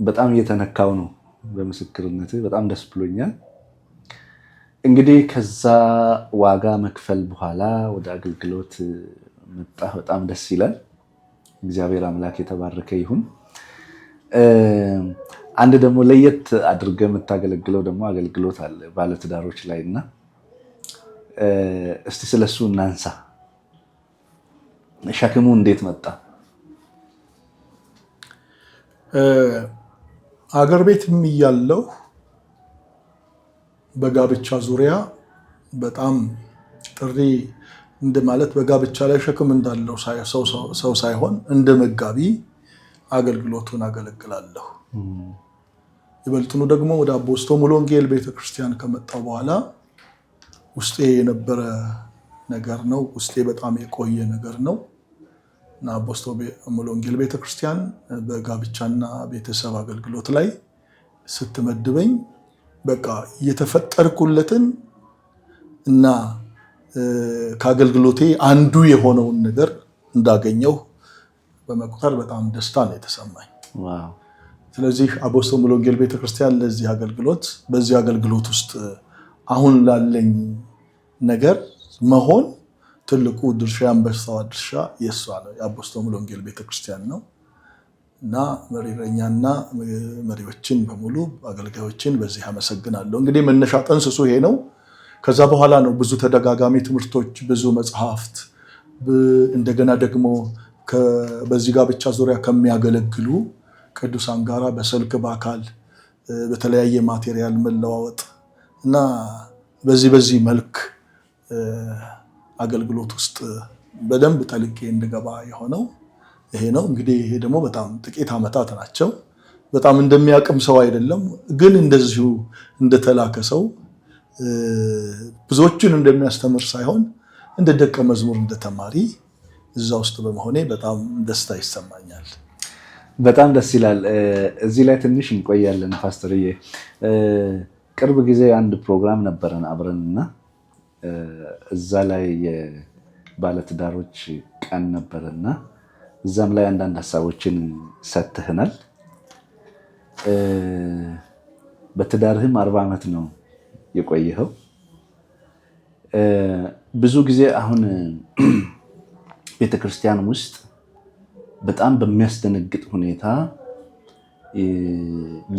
በጣም እየተነካው ነው በምስክርነት በጣም ደስ ብሎኛል እንግዲህ ከዛ ዋጋ መክፈል በኋላ ወደ አገልግሎት መጣ በጣም ደስ ይላል እግዚአብሔር አምላክ የተባረከ ይሁን አንድ ደግሞ ለየት አድርገ የምታገለግለው ደግሞ አገልግሎት አለ ባለትዳሮች ላይና እስቲ ስለሱ እናንሳ ሸክሙ እንዴት መጣ አገር ቤትም እያለሁ በጋብቻ ዙሪያ በጣም ጥሪ እንደማለት በጋብቻ ላይ ሸክም እንዳለው ሰው ሳይሆን እንደ መጋቢ አገልግሎቱን አገለግላለሁ ይበልጥኑ ደግሞ ወደ አቦስቶ ሙሉ ወንጌል ቤተክርስቲያን ከመጣው በኋላ ውስጤ የነበረ ነገር ነው ውስጤ በጣም የቆየ ነገር ነው እና አቦስቶ ሙሉ ወንጌል ቤተክርስቲያን በጋብቻና ቤተሰብ አገልግሎት ላይ ስትመድበኝ በቃ የተፈጠርኩለትን እና ከአገልግሎቴ አንዱ የሆነውን ነገር እንዳገኘው በመቁጠር በጣም ደስታ ነው የተሰማኝ ዋው ስለዚህ አቦስቶ ሙሉ ወንጌል ቤተክርስቲያን ለዚህ አገልግሎት በዚህ አገልግሎት ውስጥ አሁን ላለኝ ነገር መሆን ትልቁ ድርሻ አንበሳው ድርሻ የሷ ነው የአቦስቶ ሙሉ ወንጌል ቤተክርስቲያን ነው እና መሪረኛና መሪዎችን በሙሉ አገልጋዮችን በዚህ አመሰግናለሁ እንግዲህ መነሻ ጠንስሱ ይሄ ነው ከዛ በኋላ ነው ብዙ ተደጋጋሚ ትምህርቶች ብዙ መጽሐፍት እንደገና ደግሞ በዚህ ጋር ብቻ ዙሪያ ከሚያገለግሉ ቅዱሳን ጋራ በስልክ በአካል በተለያየ ማቴሪያል መለዋወጥ እና በዚህ መልክ አገልግሎት ውስጥ በደንብ ጠልቄ እንድገባ የሆነው ይሄ ነው እንግዲህ ይሄ ደግሞ በጣም ጥቂት አመታት ናቸው በጣም እንደሚያቅም ሰው አይደለም ግን እንደዚሁ እንደተላከ ሰው ብዙዎችን እንደሚያስተምር ሳይሆን እንደ ደቀ መዝሙር እንደተማሪ እዛ ውስጥ በመሆኔ በጣም ደስታ ይሰማኛል በጣም ደስ ይላል። እዚህ ላይ ትንሽ እንቆያለን ፓስተርዬ። ቅርብ ጊዜ አንድ ፕሮግራም ነበረን አብረንና እዛ ላይ የባለትዳሮች ቀን ነበረና እዛም ላይ አንዳንድ ሀሳቦችን ሰጥተህናል። በትዳርህም 40 ዓመት ነው የቆየኸው። ብዙ ጊዜ አሁን ቤተክርስቲያን ውስጥ በጣም በሚያስደነግጥ ሁኔታ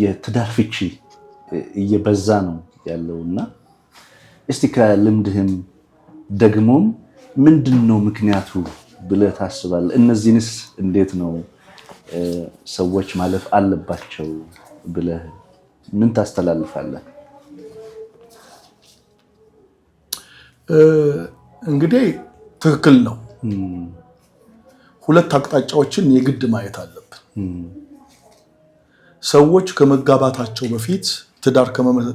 የትዳር ፍቺ እየበዛ ነው ያለውና እስቲ ከልምድህም ደግሞም ምንድነው ምክንያቱ ብለህ ታስባለህ? እነዚህንስ እንዴት ነው ሰዎች ማለፍ አለባቸው ብለህ ምን ታስተላልፋለህ? እንግዲህ ትክክል ነው። ሁለት አቅጣጫዎችን የግድ ማየት አለብን። ሰዎች ከመጋባታቸው በፊት ትዳር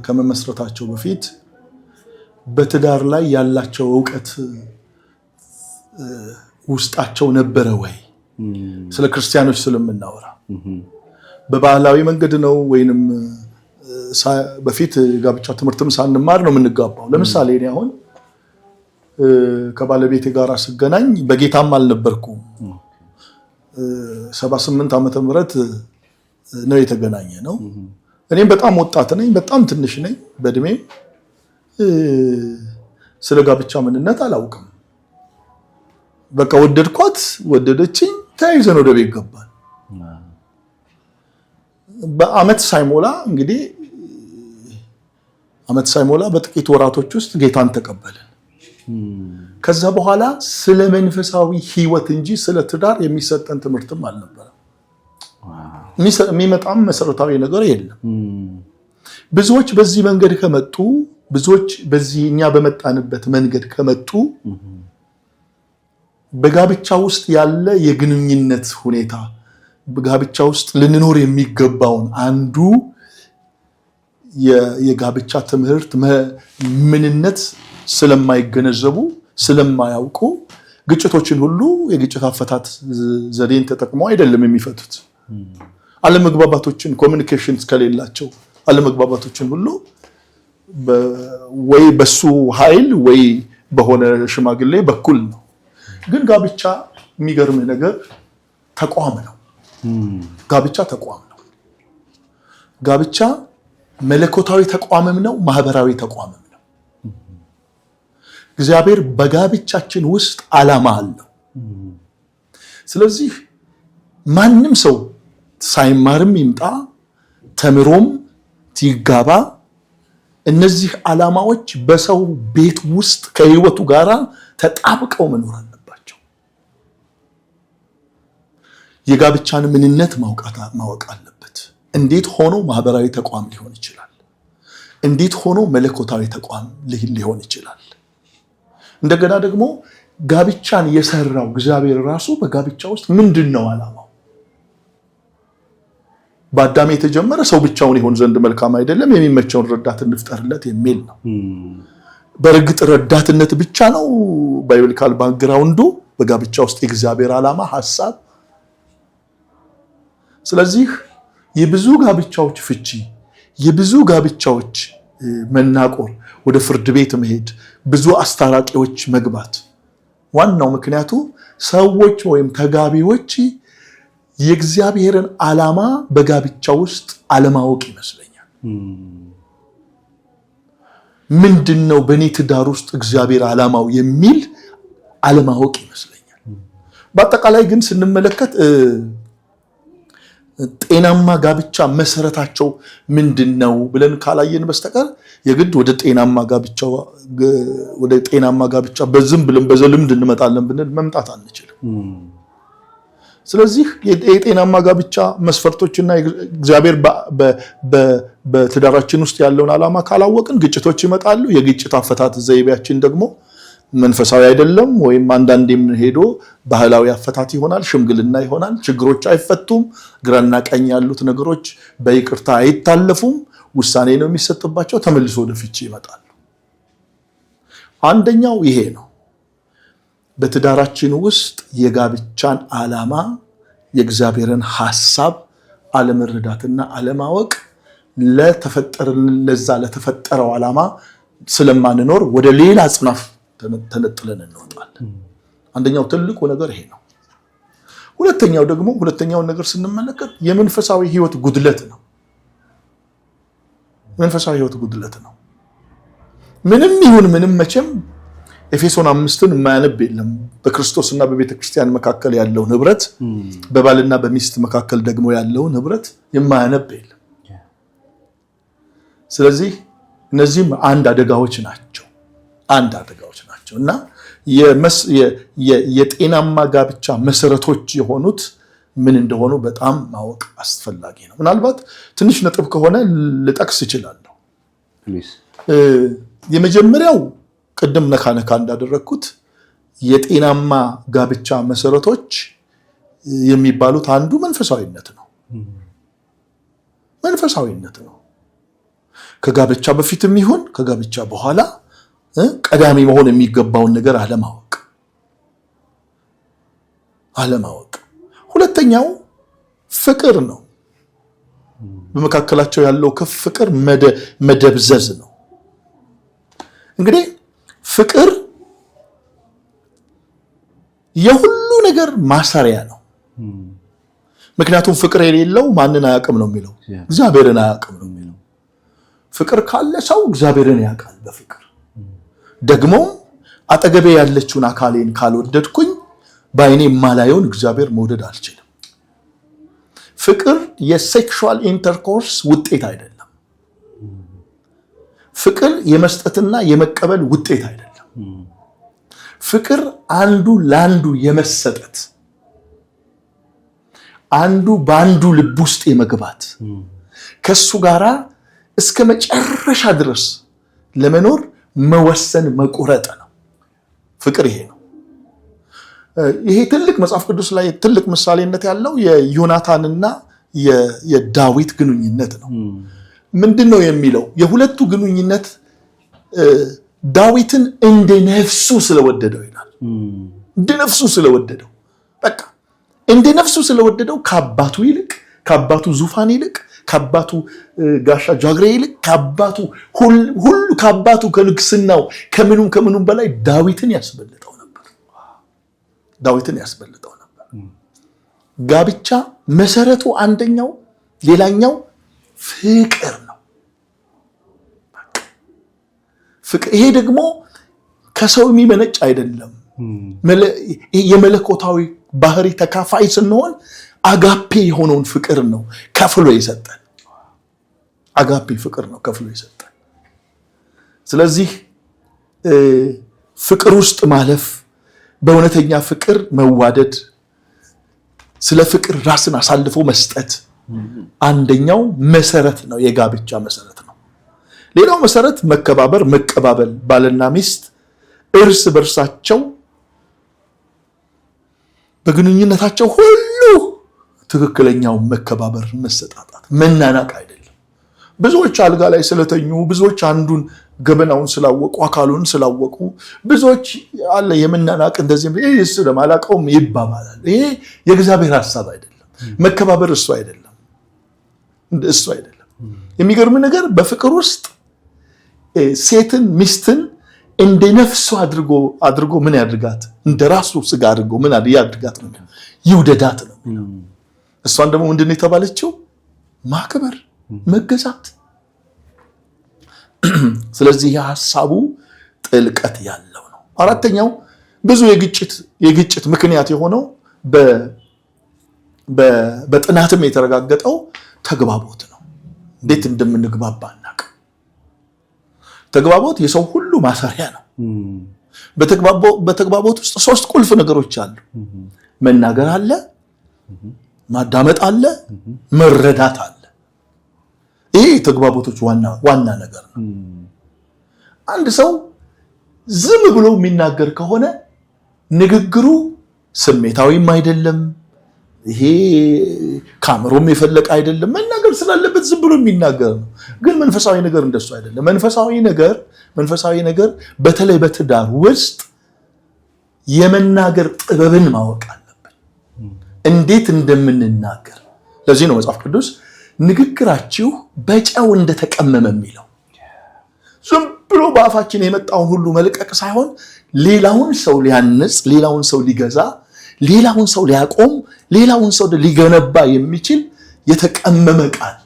ከመመስረታቸው በፊት በትዳር ላይ ያላቸው ዕውቀት ውስጣቸው ነበረ ወይ? ስለ ክርስቲያኖች ስለምናወራ በባህላዊ መንገድ ነው ወይንም በፊት ጋብቻ ትምህርትም ሳንማር ነው የምንጋባው? ለምሳሌ እኔ አሁን ከባለቤቴ ጋር ስገናኝ በጌታም አልነበርኩም። 78 ዓመተ ምህረት ነው የተገናኘ ነው። እኔም በጣም ወጣት ነኝ፣ በጣም ትንሽ ነኝ በእድሜ። ስለ ጋብቻ ምንነት አላውቅም። በቃ ወደድኳት፣ ወደደችኝ፣ ተያይዘን ወደ ቤት ገባን። በአመት ሳይሞላ እንግዲህ አመት ሳይሞላ በጥቂት ወራቶች ውስጥ ጌታን ተቀበልን። ከዛ በኋላ ስለ መንፈሳዊ ህይወት እንጂ ስለ ትዳር የሚሰጠን ትምህርትም አልነበረም። የሚመጣም መሰረታዊ ነገር የለም። ብዙዎች በዚህ መንገድ ከመጡ ብዙዎች በዚህ እኛ በመጣንበት መንገድ ከመጡ በጋብቻ ውስጥ ያለ የግንኙነት ሁኔታ በጋብቻ ውስጥ ልንኖር የሚገባውን አንዱ የጋብቻ ትምህርት ምንነት ስለማይገነዘቡ ስለማያውቁ ግጭቶችን ሁሉ የግጭት አፈታት ዘዴን ተጠቅመው አይደለም የሚፈቱት። አለመግባባቶችን ኮሚኒኬሽንስ ከሌላቸው አለመግባባቶችን ሁሉ ወይ በሱ ኃይል ወይ በሆነ ሽማግሌ በኩል ነው። ግን ጋብቻ የሚገርም ነገር ተቋም ነው። ጋብቻ ተቋም ነው። ጋብቻ መለኮታዊ ተቋምም ነው፣ ማህበራዊ ተቋምም ነው። እግዚአብሔር በጋብቻችን ውስጥ ዓላማ አለው። ስለዚህ ማንም ሰው ሳይማርም ይምጣ ተምሮም ይጋባ እነዚህ ዓላማዎች በሰው ቤት ውስጥ ከህይወቱ ጋር ተጣብቀው መኖር አለባቸው። የጋብቻን ምንነት ማወቅ አለበት። እንዴት ሆኖ ማህበራዊ ተቋም ሊሆን ይችላል? እንዴት ሆኖ መለኮታዊ ተቋም ሊሆን ይችላል? እንደገና ደግሞ ጋብቻን የሰራው እግዚአብሔር ራሱ በጋብቻ ውስጥ ምንድነው ዓላማው? በአዳም የተጀመረ ሰው ብቻውን ይሆን ዘንድ መልካም አይደለም፣ የሚመቸውን ረዳት እንፍጠርለት የሚል ነው። በእርግጥ ረዳትነት ብቻ ነው ባይብሊካል ባክግራውንዱ በጋብቻ ውስጥ የእግዚአብሔር ዓላማ ሐሳብ። ስለዚህ የብዙ ጋብቻዎች ፍቺ፣ የብዙ ጋብቻዎች መናቆር፣ ወደ ፍርድ ቤት መሄድ፣ ብዙ አስታራቂዎች መግባት ዋናው ምክንያቱ ሰዎች ወይም ተጋቢዎች የእግዚአብሔርን ዓላማ በጋብቻ ውስጥ አለማወቅ ይመስለኛል። ምንድነው በእኔ ትዳር ውስጥ እግዚአብሔር ዓላማው የሚል አለማወቅ ይመስለኛል። በአጠቃላይ ግን ስንመለከት ጤናማ ጋብቻ መሰረታቸው ምንድነው ብለን ካላየን በስተቀር የግድ ወደ ጤናማ ጋብቻ በዝም ብለን በዘልምድ እንመጣለን ብለን መምጣት አንችልም። ስለዚህ የጤናማ ጋብቻ መስፈርቶችና እግዚአብሔር በትዳራችን ውስጥ ያለውን ዓላማ ካላወቅን ግጭቶች ይመጣሉ። የግጭት አፈታት ዘይቤያችን ደግሞ መንፈሳዊ አይደለም፣ ወይም አንዳንዴም ሄዶ ባህላዊ አፈታት ይሆናል፣ ሽምግልና ይሆናል። ችግሮች አይፈቱም። ግራና ቀኝ ያሉት ነገሮች በይቅርታ አይታለፉም። ውሳኔ ነው የሚሰጥባቸው፣ ተመልሶ ወደ ፍቺ ይመጣሉ። አንደኛው ይሄ ነው። በትዳራችን ውስጥ የጋብቻን ዓላማ የእግዚአብሔርን ሐሳብ አለመረዳትና አለማወቅ ለዛ ለተፈጠረው ዓላማ ስለማንኖር ወደ ሌላ ጽናፍ ተነጥለን እንወጣለን። አንደኛው ትልቁ ነገር ይሄ ነው። ሁለተኛውን ነገር ስንመለከት የመንፈሳዊ ህይወት ጉድለት ነው። መንፈሳዊ ህይወት ጉድለት ነው። ምንም ይሁን ምንም መቼም ኤፌሶን 5ን የማያነብ የለም። በክርስቶስና በቤተ ክርስቲያን መካከል ያለው ህብረት፣ በባልና በሚስት መካከል ደግሞ ያለው ህብረት የማያነብ የለም። ስለዚህ እነዚህም አንድ አደጋዎች ናቸው እና የጤናማ ጋብቻ መሰረቶች የሆኑት ምን እንደሆኑ በጣም ማወቅ አስፈላጊ ነው። ምናልባት ትንሽ ነጥብ ከሆነ ልጠቅስ እችላለሁ። የመጀመሪያው ቅድም ነካ እንዳደረኩት የጤናማ ጋብቻ መሰረቶች የሚባሉት አንዱ መንፈሳዊነት ነው። ከጋብቻ በፊትም ይሁን ከጋብቻ በኋላ ቀዳሚ መሆን የሚገባውን ነገር አለማወቅ። ሁለተኛው ፍቅር ነው። በመካከላቸው ያለው ፍቅር መደብዘዝ ነው። እንግዲህ ፍቅር የሁሉ ነገር ማሰሪያ ነው። ምክንያቱም ፍቅር የሌለው ማንን አያውቅም ነው የሚለው፣ እግዚአብሔርን አያውቅም ነው የሚለው። ፍቅር ካለ ሰው እግዚአብሔርን ያውቃል በፍቅር። ደግሞ አጠገቤ ያለችውን አካሌን ካልወደድኩኝ በአይኔ የማላየውን እግዚአብሔር መውደድ አልችልም። ፍቅር የሴክሹዋል ኢንተርኮርስ ውጤት አይደለም። ፍቅር የመስጠትና የመቀበል ውጤት አይደለም። ፍቅር አንዱ ለአንዱ የመሰጠት፣ አንዱ በአንዱ ልብ ውስጥ የመግባት፣ ከሱ ጋራ እስከ መጨረሻ ድረስ ለመኖር መወሰን መቁረጥ ነው። ፍቅር ይሄ ነው። ይሄ ትልቅ መጽሐፍ ቅዱስ ላይ ትልቅ ምሳሌነት ያለው የዮናታንና የዳዊት ግንኙነት ነው። ምንድነው የሚለው? የሁለቱ ግንኙነት ዳዊትን እንደ ነፍሱ ስለወደደው ይላል። እንደ ነፍሱ ስለወደደው፣ በቃ እንደ ነፍሱ ስለወደደው ከአባቱ ይልቅ፣ ከአባቱ ዙፋን ይልቅ፣ ከአባቱ ጋሻ ጃግሬ ይልቅ፣ ከአባቱ ከንግስናው ከምኑም በላይ ዳዊትን ያስበልጠው ነበር። ጋብቻ መሰረቱ አንደኛው ሌላኛው ፍቅር ነው። ፍቅር ይሄ ደግሞ ከሰው የሚመነጭ አይደለም። የመለኮታዊ ባህሪ ተካፋይ ስንሆን አጋፔ የሆነውን ፍቅር ነው ከፍሎ የሰጠን። ስለዚህ ፍቅር ውስጥ ማለፍ፣ በእውነተኛ ፍቅር መዋደድ፣ ስለ ፍቅር ራስን አሳልፎ መስጠት አንደኛው መሰረት ነው፣ የጋብቻ መሰረት ነው። ሌላው መሰረት መከባበር፣ መቀባበል፣ ባልና ሚስት እርስ በርሳቸው በግንኙነታቸው ሁሉ ትክክለኛው መከባበር፣ መሰጣጣት፣ መናናቅ አይደለም። ብዙዎች አልጋ ላይ ስለተኙ፣ ብዙዎች አንዱን ገበናውን ስላወቁ፣ አካሉን ስላወቁ፣ ብዙዎች አለ የመናናቅ እንደዚህ ስለማላቀውም ይባባላል። ይሄ የእግዚአብሔር ሐሳብ አይደለም። መከባበር እሱ አይደለም። የሚገርም ነገር በፍቅር ውስጥ ሴትን ሚስትን እንደ ነፍሱ አድርጎ ምን ያድርጋት? እንደ ራሱ ስጋ አድርጎ ምን ያድርጋት ነው? ይውደዳት ነው። እሷን ደግሞ ምንድን ነው የተባለችው? ማክበር፣ መገዛት። ስለዚህ የሐሳቡ ጥልቀት ያለው ነው። አራተኛው ብዙ የግጭት ምክንያት የሆነው በጥናትም የተረጋገጠው ተግባቦት ነው። እንዴት እንደምንግባባ እናውቅ። ተግባቦት የሰው ሁሉ ማሰሪያ ነው። በተግባቦት ውስጥ 3 ቁልፍ ነገሮች አሉ። መናገር አለ፣ ማዳመጥ አለ፣ መረዳት አለ። ይሄ ተግባቦቶች ዋና ነገር ነው። አንድ ሰው ዝም ብሎ የሚናገር ከሆነ ንግግሩ ስሜታዊም አይደለም፣ ይሄ ካምሮም የፈለቀ አይደለም። መናገር ስላለበት ዝም ብሎ የሚናገር ነው። ግን መንፈሳዊ ነገር እንደሱ አይደለም። መንፈሳዊ ነገር በተለይ በትዳር ውስጥ የመናገር ጥበብን ማወቅ አለብን። እንዴት እንደምንናገር። ለዚህ ነው መጽሐፍ ቅዱስ ንግግራችሁ በጨው እንደተቀመመ የሚለው። ዝም ብሎ በአፋችን የመጣውን ሁሉ መልቀቅ ሳይሆን ሌላውን ሰው ሊያንጽ፣ ሌላውን ሰው ሊገዛ፣ ሌላውን ሰው ሊያቆም፣ ሌላውን ሰው ሊገነባ የሚችል የተቀመመ ቃል።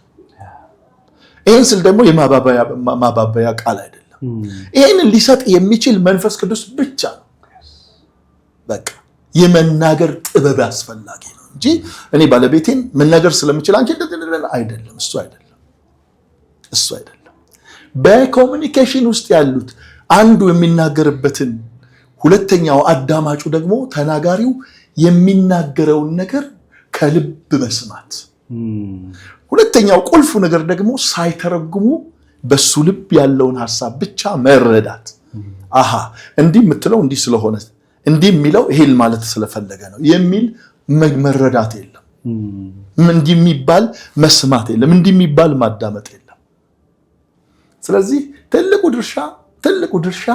ይህን ስል ደግሞ የማባበያ ቃል አይደለም። ይህንን ሊሰጥ የሚችል መንፈስ ቅዱስ ብቻ ነው። በቃ የመናገር ጥበብ አስፈላጊ ነው እንጂ እኔ ባለቤቴን መናገር ስለምችል አንቺ አይደለም። እሱ አይደለም። በኮሚኒኬሽን ውስጥ ያሉት አንዱ የሚናገርበትን፣ ሁለተኛው አዳማጩ ደግሞ ተናጋሪው የሚናገረውን ነገር ከልብ መስማት፣ ሁለተኛው ቁልፉ ነገር ደግሞ ሳይተረጉሙ በሱ ልብ ያለውን ሐሳብ ብቻ መረዳት። አሃ እንዲህ የምትለው እንዲህ ስለሆነ እንዲህ የሚለው ይሄን ማለት ስለፈለገ ነው የሚል መረዳት የለም። እንዲህ የሚባል መስማት የለም። እንዲህ የሚባል ማዳመጥ የለም። ስለዚህ ትልቁ ድርሻ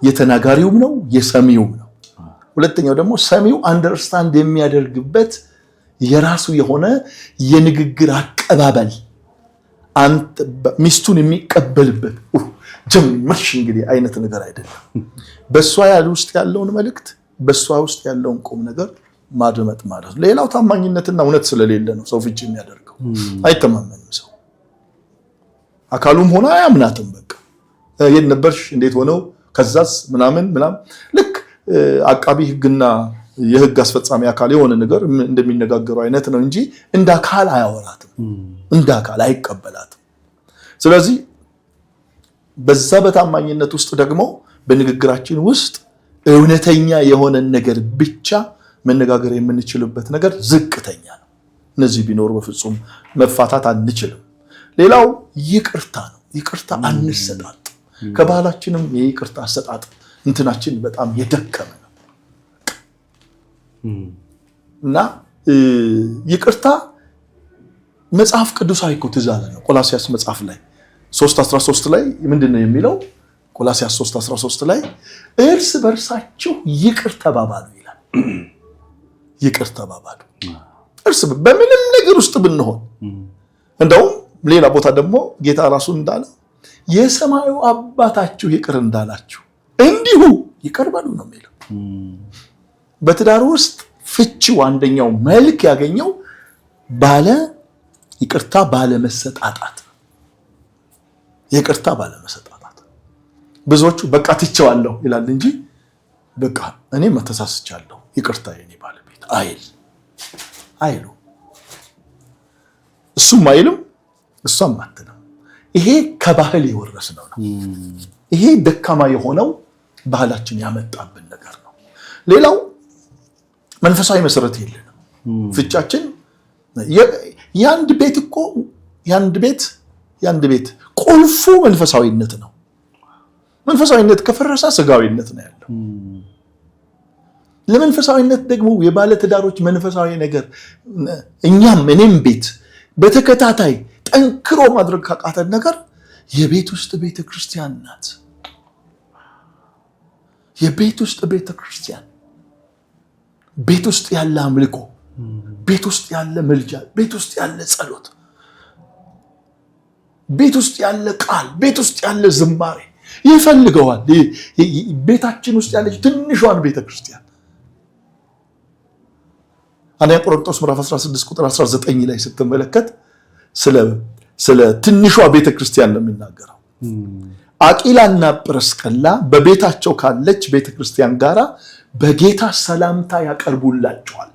የተናጋሪውም ነው የሰሚውም ነው። ሁለተኛው ደግሞ ሰሚው አንደርስታንድ የሚያደርግበት የራሱ የሆነ የንግግር አቀባበል፣ ሚስቱን የሚቀበልበት ጀመርሽ እንግዲህ አይነት ነገር አይደለም። በሷ ውስጥ ያለውን መልእክት፣ በሷ ውስጥ ያለውን ቁም ነገር ማድመጥ ማለት ነው። ሌላው ታማኝነትና እውነት ስለሌለ ነው ሰው ፍቺ የሚያደርገው። አይተማመንም ሰው። አካሉም ሆነ አያምናትም። በቃ የት ነበርሽ፣ እንዴት ሆነው፣ ከዛስ ምናምን ልክ አቃቢ ሕግና የሕግ አስፈጻሚ አካል የሆነ ነገር እንደሚነጋገሩ አይነት ነው እንጂ እንደ አካል አያወራትም፣ እንደ አካል አይቀበላትም። ስለዚህ በዛ በታማኝነት ውስጥ ደግሞ በንግግራችን ውስጥ እውነተኛ የሆነን ነገር ብቻ መነጋገር የምንችልበት ነገር ዝቅተኛ ነው። እነዚህ ቢኖሩ በፍጹም መፋታት አንችልም። ሌላው ይቅርታ ነው። ይቅርታ አንሰጣጥ። ከባህላችንም የይቅርታ አሰጣጥ እንትናችን በጣም የደከመ ነው እና ይቅርታ መጽሐፍ ቅዱሳዊ እኮ ትእዛዝ ነው። ቆላስይስ መጽሐፍ ላይ 3:13 ላይ ምንድን ነው የሚለው? ቆላስይስ 3:13 ላይ እርስ በርሳችሁ ይቅር ተባባሉ ይላል። ይቅር ተባባሉ በምንም ነገር ውስጥ ብንሆን። እንደውም ሌላ ቦታ ደግሞ ጌታ ራሱ እንዳለ የሰማዩ አባታችሁ ይቅር እንዳላችሁ እንዲሁ ይቅር በሉ ነው የሚለው። በትዳር ውስጥ ፍቺው አንደኛው መልክ ያገኘው ይቅርታ ባለመሰጣጣት። ይቅርታ ባለመሰጣጣት። ብዙዎቹ በቃ ትቼዋለሁ ይላል እንጂ በቃ እኔ መተሳስቻለሁ ይቅርታ የኔ ባለቤት አይሉ። እሱም አይልም እሷም አትልም። ይሄ ከባህል የወረስነው ነው። ይሄ ደካማ የሆነው ባህላችን ያመጣብን ነገር ነው። ሌላው መንፈሳዊ መሰረት የለንም። ፍቻችን የአንድ ቤት ቁልፉ መንፈሳዊነት ነው። መንፈሳዊነት ከፈረሰ ስጋዊነት ነው ያለው። ለመንፈሳዊነት ደግሞ የባለትዳሮች መንፈሳዊ ነገር እኔም ቤት በተከታታይ ጠንክሮ ማድረግ ካቃተን ነገር የቤት ውስጥ ቤተክርስቲያን ናት። የቤት ውስጥ ቤተክርስቲያን፣ ቤት ውስጥ ያለ አምልኮ፣ ቤት ውስጥ ያለ መልጃ፣ ቤት ውስጥ ያለ ጸሎት፣ ቤት ውስጥ ያለ ቃል፣ ቤት ውስጥ ያለ ዝማሬ ይፈልገዋል። ቤታችን ውስጥ ያለች ትንሿን ቤተክርስቲያን አንደኛ ቆሮንቶስ ምዕራፍ 16 ቁጥር 19 ላይ ስትመለከት ስለ ትንሿ ቤተክርስቲያን ነው የሚናገረው። አቂላና ጵርስቅላ በቤታቸው ካለች ቤተክርስቲያን ጋራ በጌታ ሰላምታ ያቀርቡላቸዋል።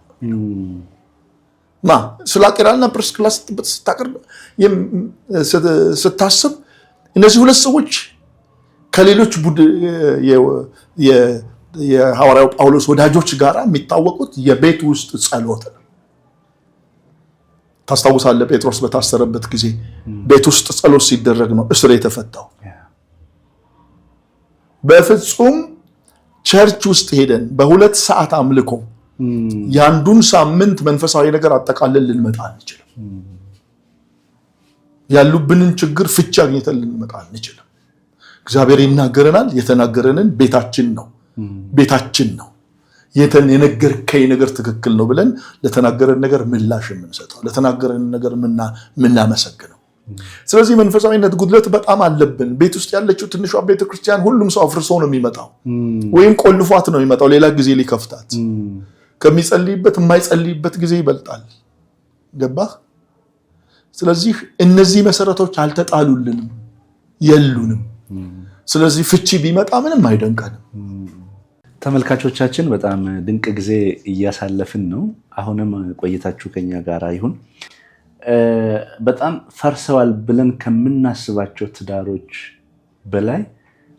ስለ አቂላና ጵርስቅላ ስታስብ እነዚህ ሁለት ሰዎች ከሌሎች የሐዋርያው ጳውሎስ ወዳጆች ጋር የሚታወቁት የቤት ውስጥ ጸሎት ነው። ታስታውሳለህ? ጴጥሮስ በታሰረበት ጊዜ ቤት ውስጥ ጸሎት ሲደረግ ነው እስር የተፈታው። በፍጹም ቸርች ውስጥ ሄደን በ2 ሰዓት አምልኮ የአንዱን ሳምንት መንፈሳዊ ነገር አጠቃለን ልንመጣ አንችልም። ያሉብንን ችግር ፍቻ አግኝተን ልንመጣ አንችልም። እግዚአብሔር ይናገረናል። የተናገረንን ቤታችን ነው የነገርከኝ ነገር ትክክል ነው ብለን ለተናገረን ነገር ምላሽ የምንሰጠው ለተናገረን ነገር ምናመሰግነው። ስለዚህ መንፈሳዊነት ጉድለት በጣም አለብን። ቤት ውስጥ ያለችው ትንሿ ቤተክርስቲያን ሁሉም ሰው አፍርሶ ነው የሚመጣው ወይም ቆልፏት ነው የሚመጣው ሌላ ጊዜ ሊከፍታት ከሚጸልይበት የማይጸልይበት ጊዜ ይበልጣል። ገባህ? ስለዚህ እነዚህ መሰረቶች አልተጣሉልንም የሉንም። ስለዚህ ፍቺ ቢመጣ ምንም አይደንቀንም። ተመልካቾቻችን በጣም ድንቅ ጊዜ እያሳለፍን ነው። አሁንም ቆይታችሁ ከኛ ጋር ይሁን። በጣም ፈርሰዋል ብለን ከምናስባቸው ትዳሮች በላይ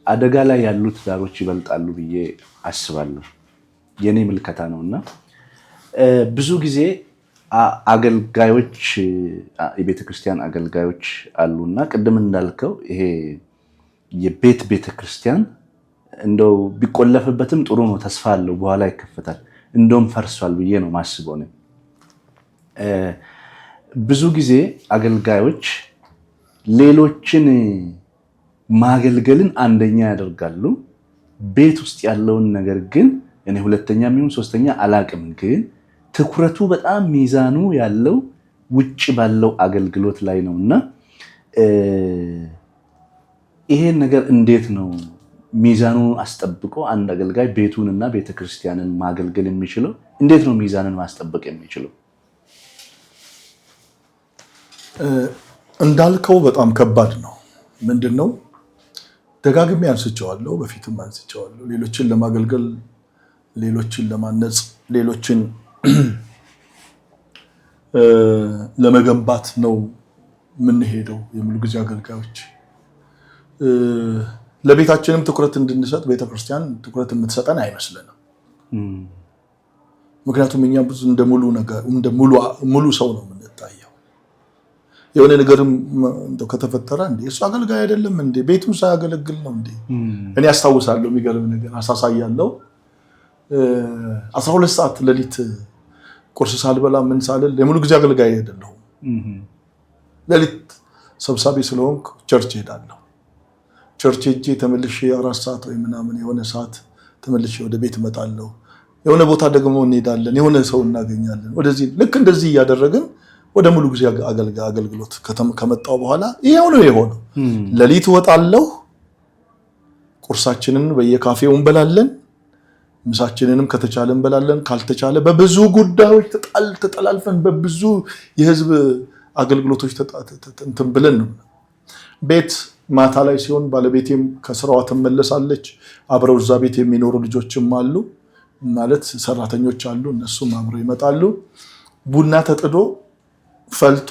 አደጋ ላይ ያሉ ትዳሮች ይበልጣሉ ብዬ አስባለሁ። የኔ ምልከታ ነውና ብዙ ጊዜ አገልጋዮች የቤተክርስቲያን አገልጋዮች አሉና ቅድም እንዳልከው ይሄ የቤት ቤተክርስቲያን እንደው ቢቆለፍበትም ጥሩ ነው፣ ተስፋ አለው፣ በኋላ ይከፈታል። እንደውም ፈርሷል ብዬ ነው ማስበው ነው። ብዙ ጊዜ አገልጋዮች ሌሎችን ማገልገልን አንደኛ ያደርጋሉ። ቤት ውስጥ ያለውን ነገር ግን እኔ ሁለተኛ የሚሆን ሶስተኛ አላቅም፣ ግን ትኩረቱ በጣም ሚዛኑ ያለው ውጭ ባለው አገልግሎት ላይ ነውና ይሄን ነገር እንዴት ነው ሚዛኑ አስጠብቆ አንድ አገልጋይ ቤቱንና ቤተክርስቲያንን ማገልገል የሚችለው? እንዴት ነው ሚዛንን ማስጠበቅ የሚችለው? እንዳልከው በጣም ከባድ ነው። ምንድነው ደጋግሜ አንስቼዋለሁ፣ በፊትም አንስቼዋለሁ። ሌሎችን ለማገልገል፣ ሌሎችን ለማነጽ፣ ሌሎችን ለመገንባት ነው የምንሄደው የሙሉ ጊዜ አገልጋዮች። ለቤታችንም ትኩረት እንድንሰጥ ቤተክርስቲያን ትኩረት የምትሰጠን አይመስልንም። ምክንያቱም እኛ ብዙ እንደ ሙሉ ሰው ነው የምንታየው። የሆነ ነገርም ከተፈጠረ እንዴ እሱ አገልጋይ አይደለም እንዴ ቤቱን ሳያገለግል ነው እንዴ? እኔ አስታውሳለሁ የሚገርም ነገር አሳሳያለሁ። 12 ሰዓት ሌሊት ቁርስ ሳልበላ ምን ሳልል የሙሉ ጊዜ አገልጋይ አይደለሁም። ሌሊት ሰብሳቢ ስለሆንኩ ቸርች ሄዳለሁ። ቸርች ሄጄ ተመልሼ 4 ሰዓት ወይ ምናምን የሆነ ሰዓት ተመልሼ ወደ ቤት እመጣለሁ። የሆነ ቦታ ደግሞ እንሄዳለን፣ የሆነ ሰው እናገኛለን። ወደዚህ ልክ እንደዚህ እያደረግን ወደ ሙሉ ጊዜ አገልግሎት ከመጣው በኋላ ይሄው ነው የሆነው። ሌሊት ወጣለሁ፣ ቁርሳችንን በየካፌው እንበላለን፣ ምሳችንንም ከተቻለ እንበላለን፣ ካልተቻለ በብዙ ጉዳዮች ተጠላልፈን በብዙ የህዝብ አገልግሎቶች እንትን ብለን ነው። ቤት ማታ ላይ ሲሆን ባለቤቴም ከስራዋ ትመለሳለች። አብረው እዛ ቤት የሚኖሩ ልጆችም አሉ ማለት ሰራተኞች አሉ፣ እነሱም አብረው ይመጣሉ። ቡና ተጥዶ ፈልቶ።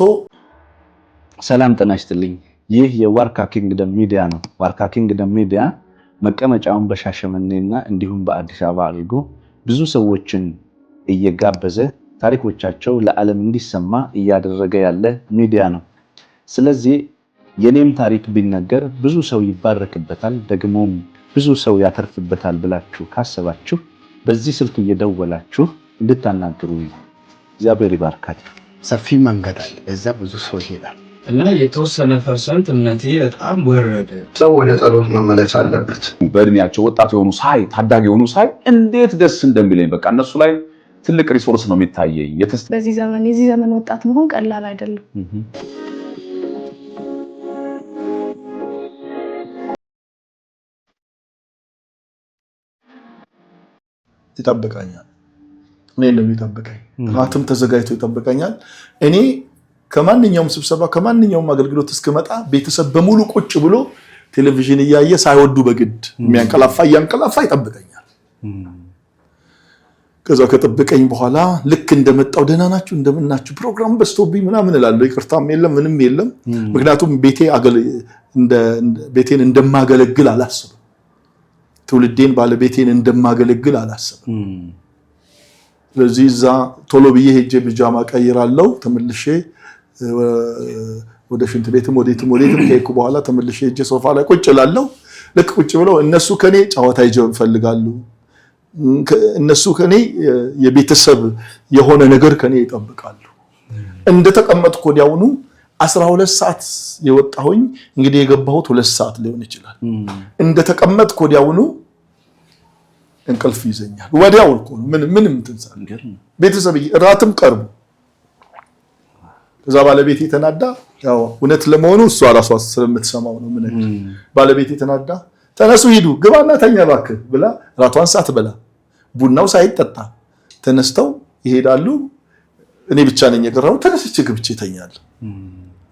ሰላም ጤና ይስጥልኝ። ይህ የዋርካ ኪንግደም ሚዲያ ነው። ዋርካ ኪንግደም ሚዲያ መቀመጫውን በሻሸመኔና እንዲሁም በአዲስ አበባ አድርጎ ብዙ ሰዎችን እየጋበዘ ታሪኮቻቸው ለዓለም እንዲሰማ እያደረገ ያለ ሚዲያ ነው። ስለዚህ የኔም ታሪክ ቢነገር ብዙ ሰው ይባረክበታል፣ ደግሞም ብዙ ሰው ያተርፍበታል ብላችሁ ካሰባችሁ በዚህ ስልክ እየደወላችሁ እንድታናግሩ እግዚአብሔር ይባርካችሁ። ሰፊ መንገድ አለ፣ እዛ ብዙ ሰው ይሄዳል እና የተወሰነ ፐርሰንት እምነቴ በጣም ወረደ። ሰው ወደ ጸሎት መመለስ አለበት። በእድሜያቸው ወጣት የሆኑ ሳይ ታዳጊ የሆኑ ሳይ እንዴት ደስ እንደሚለኝ በቃ እነሱ ላይ ትልቅ ሪሶርስ ነው የሚታየኝ። በዚህ ዘመን የዚህ ዘመን ወጣት መሆን ቀላል አይደለም። ይጠብቀኛል። እኔ እንደሚጠብቀኝ ራትም ተዘጋጅቶ ይጠብቀኛል። እኔ ከማንኛውም ስብሰባ ከማንኛውም አገልግሎት እስከመጣ ቤተሰብ በሙሉ ቁጭ ብሎ ቴሌቪዥን እያየ ሳይወዱ በግድ የሚያንቀላፋ ይጠብቀኛል። ከዛ ከጠበቀኝ በኋላ ልክ እንደመጣው ደህና ናችሁ እንደምናችሁ ፕሮግራም በስቶብኝ ምናምን እላለሁ። ይቅርታም የለም ምንም የለም። ምክንያቱም ቤቴን እንደማገለግል አላስብም። ትውልዴን ባለቤቴን እንደማገለግል አላስብም። ስለዚህ እዛ ቶሎ ብዬ ሄጄ ቢጃማ ቀይራለሁ። ተመልሼ ወደ ሽንት ቤትም ወዴትም ከሄድኩ በኋላ ተመልሼ ሄጄ ሶፋ ላይ ቁጭ እላለሁ። ልክ ቁጭ ብለው እነሱ ከኔ ጨዋታ ይፈልጋሉ። እነሱ ከኔ የቤተሰብ የሆነ ነገር ከኔ ይጠብቃሉ። እንደተቀመጥኩ ወዲያውኑ 12 ሰዓት የወጣሁኝ እንግዲህ የገባሁት 2 ሰዓት ሊሆን ይችላል። እንደተቀመጥኩ ወዲያውኑ እንቅልፍ ይዘኛል ወዲያው እኮ ምንም ትንሳ ቤተሰብ እራትም ቀርቡ ከዛ ባለቤቴ ተናዳ ያው እውነት ለመሆኑ እሷ ራሷ ስለምትሰማው ነው ምን ባለቤቴ ተናዳ ተነሱ ሂዱ ግባና ተኛ እባክህ ብላ ራቷን ሳትበላ ቡናው ሳይጠጣ ተነስተው ይሄዳሉ እኔ ብቻ ነኝ የቀረው ተነስቼ ግብቼ ተኛለሁ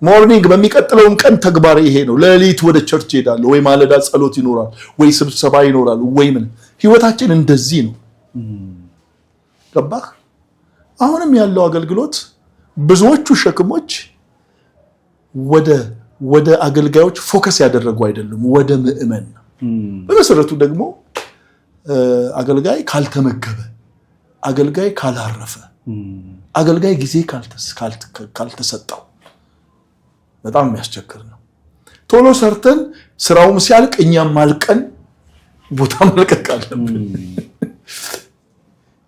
ሞርኒንግ በሚቀጥለውም ቀን ተግባር ይሄ ነው ለሊት ወደ ቸርች ሄዳለሁ ወይ ማለዳ ጸሎት ይኖራል ወይ ስብሰባ ይኖራል ወይ ምን ህይወታችን እንደዚህ ነው ገባህ አሁንም ያለው አገልግሎት ብዙዎቹ ሸክሞች ወደ አገልጋዮች ፎከስ ያደረጉ አይደሉም ወደ ምእመን ነው በመሰረቱ ደግሞ አገልጋይ ካልተመገበ አገልጋይ ካላረፈ አገልጋይ ጊዜ ካልተሰጠው በጣም የሚያስቸግር ነው ቶሎ ሰርተን ስራውም ሲያልቅ እኛም ማልቀን ቦታ መልቀቅ አለብን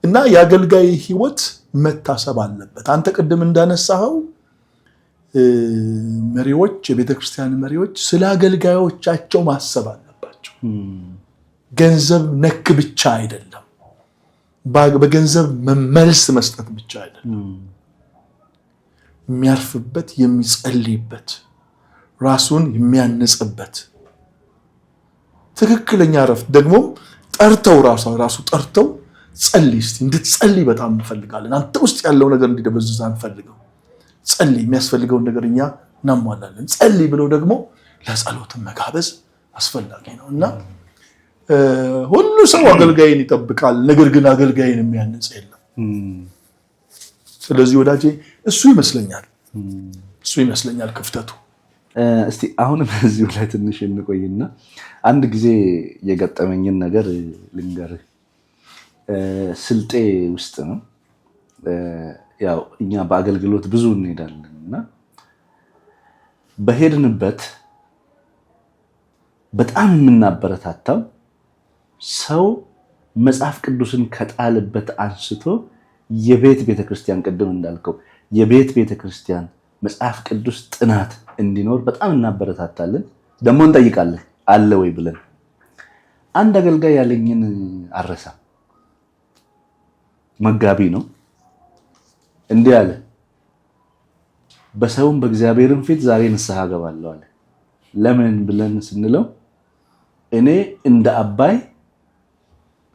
እና የአገልጋይ ህይወት መታሰብ አለበት አንተ ቅድም እንዳነሳኸው መሪዎች የቤተክርስቲያን መሪዎች ስለ አገልጋዮቻቸው ማሰብ አለባቸው ገንዘብ ነክ ብቻ አይደለም በገንዘብ መልስ መስጠት ብቻ አይደለም የሚያርፍበት የሚጸልይበት ራሱን የሚያነጽበት ትክክለኛ ረፍት ደግሞ ጠርተው ራሱ ጠርተው ጸልይ እስቲ እንድትጸልይ በጣም እንፈልጋለን አንተ ውስጥ ያለው ነገር እንዲደበዝዝ አንፈልገው ጸልይ የሚያስፈልገው ነገርኛ እናሟላለን ጸልይ ብለው ደግሞ ለጸሎት መጋበዝ አስፈላጊ ነውና ሁሉ ሰው አገልጋይን ይጠብቃል ነገር ግን አገልጋይን የሚያነጽ የለም ስለዚህ ወዳጄ እሱ ይመስለኛል ክፍተቱ እስቲ አሁን በዚሁ ላይ ትንሽ እንቆይና አንድ ጊዜ የገጠመኝን ነገር ልንገርህ ስልጤ ውስጥ ነው ያው እኛ በአገልግሎት ብዙ እንሄዳለንና በሄድንበት በጣም የምናበረታታው ሰው መጽሐፍ ቅዱስን ከጣልበት አንስቶ የቤት ቤተክርስቲያን ቅድም እንዳልከው የቤት ቤተክርስቲያን መጽሐፍ ቅዱስ ጥናት እንዲኖር በጣም እናበረታታለን ደግሞ እንጠይቃለን አለ ወይ ብለን አንድ አገልጋይ ያለኝን አረሳ መጋቢ ነው እንዲህ አለ በሰውም በእግዚአብሔርም ፊት ዛሬ ንስሐ ገባለሁ አለ ለምን ብለን ስንለው እኔ እንደ አባይ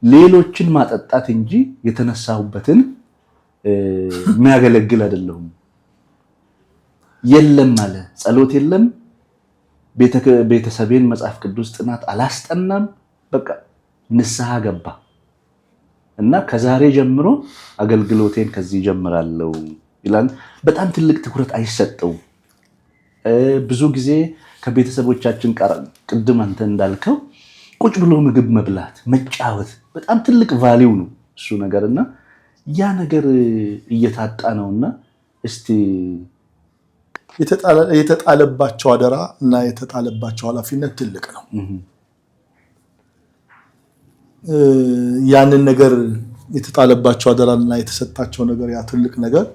ሌሎችን ማጠጣት እንጂ የተነሳሁበትን የሚያገለግል አይደለሁም የለም አለ ጸሎት የለም ቤተሰቤን መጽሐፍ ቅዱስ ጥናት አላስጠናም በቃ ንስሐ ገባ እና ከዛሬ ጀምሮ አገልግሎቴን ከዚህ ጀምራለሁ ይላል በጣም ትልቅ ትኩረት አይሰጠው ብዙ ጊዜ ከቤተሰቦቻችን ጋር ቅድም አንተ እንዳልከው ቁጭ ብሎ ምግብ መብላት መጫወት በጣም ትልቅ ቫልዩ ነው እሱ ነገርና ያ ነገር እየታጣ ነውና እስቲ የተጣለባቸው አደራ እና የተጣለባቸው ኃላፊነት ትልቅ ነው ያንን ነገር የተጣለባቸው አደራና የተሰጣቸው ነገር ያ ትልቅ ነገር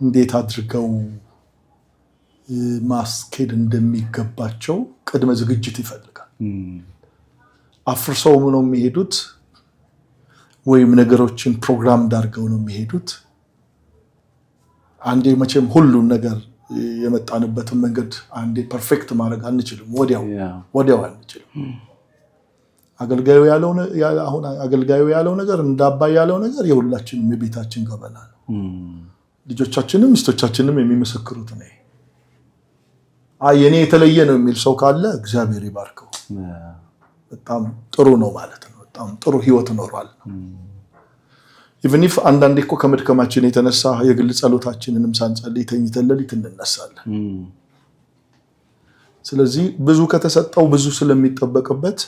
እንዴት አድርገው ማስኬድ እንደሚገባቸው ቅድመ ዝግጅት ይፈልጋል አፍርሰው ነው የሚሄዱት ወይም ነገሮችን ፕሮግራም ዳርገው ነው የሚሄዱት አንዴ መቼም ሁሉን ነገር የመጣንበትን መንገድ አንዴ ፐርፌክት ማድረግ አንችልም ወዲያው አንችልም አገልጋዩ ያለው ነገር እንዳባይ ያለው ነገር የሁላችንም የቤታችን ገበና ነው ልጆቻችንም ሚስቶቻችንም የሚመሰክሩት ነው የኔ የተለየ ነው የሚል ሰው ካለ እግዚአብሔር ይባርከው በጣም ጥሩ ነው ማለት ነው በጣም ጥሩ ህይወት ኖሯል even if አንዳንዴ እኮ ከመድከማችን የተነሳ የግል ጸሎታችንንም ሳንጸልይ ተኝተን ሌሊት እንነሳለን ስለዚህ ብዙ ከተሰጠው ብዙ ስለሚጠበቅበት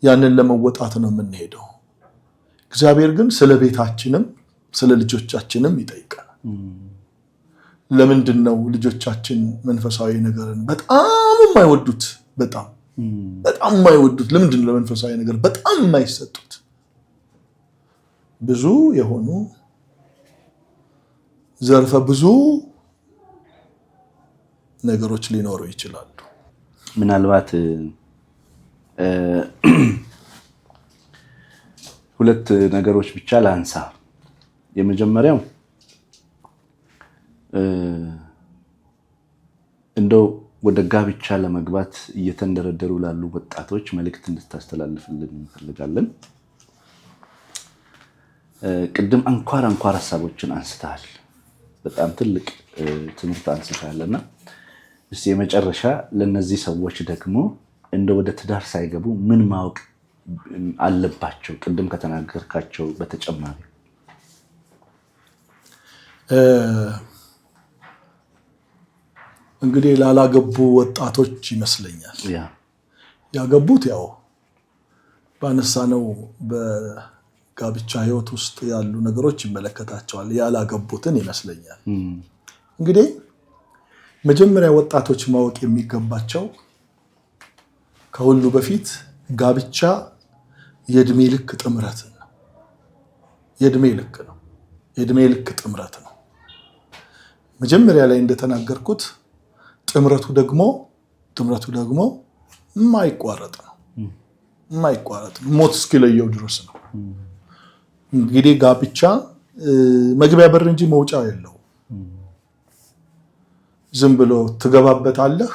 ያንን ለመወጣት ነው የምንሄደው እግዚአብሔር ግን ስለ ቤታችንም ስለ ልጆቻችንም ይጠይቃል ለምንድነው ልጆቻችን መንፈሳዊ ነገርን በጣም የማይወዱት በጣም የማይወዱት ለምንድነው ለመንፈሳዊ ነገር በጣም የማይሰጡት ብዙ የሆኑ ዘርፈ ብዙ ነገሮች ሊኖሩ ይችላሉ ምናልባት ሁለት ነገሮች ብቻ ላንሳ። የመጀመሪያው እንደው ወደ ጋብቻ ለመግባት እየተንደረደሩ ላሉ ወጣቶች መልእክት እንድታስተላልፍልን እንፈልጋለን። ቅድም አንኳር ሀሳቦችን አንስተሃል። በጣም ትልቅ ትምህርት አንስተሃልና እስቲ የመጨረሻ ለነዚህ ሰዎች ደግሞ እንደ ወደ ትዳር ሳይገቡ ምን ማወቅ አለባቸው? ቅድም ከተናገርካቸው በተጨማሪ እንግዲህ ላላገቡ ወጣቶች ይመስለኛል ያገቡት ያው ባነሳነው በጋብቻ ህይወት ውስጥ ያሉ ነገሮች ይመለከታቸዋል። ያላገቡትን ይመስለኛል። እንግዲህ መጀመሪያ ወጣቶች ማወቅ የሚገባቸው ከሁሉ በፊት ጋብቻ የእድሜ ልክ ጥምረት ነው። የእድሜ ልክ ነው። የእድሜ ልክ ጥምረት ነው። መጀመሪያ ላይ እንደተናገርኩት ጥምረቱ ደግሞ የማይቋረጥ ነው። ሞት እስኪለየው ድረስ ነው። እንግዲህ ጋብቻ መግቢያ በር እንጂ መውጫ የለው። ዝም ብሎ ትገባበታለህ፣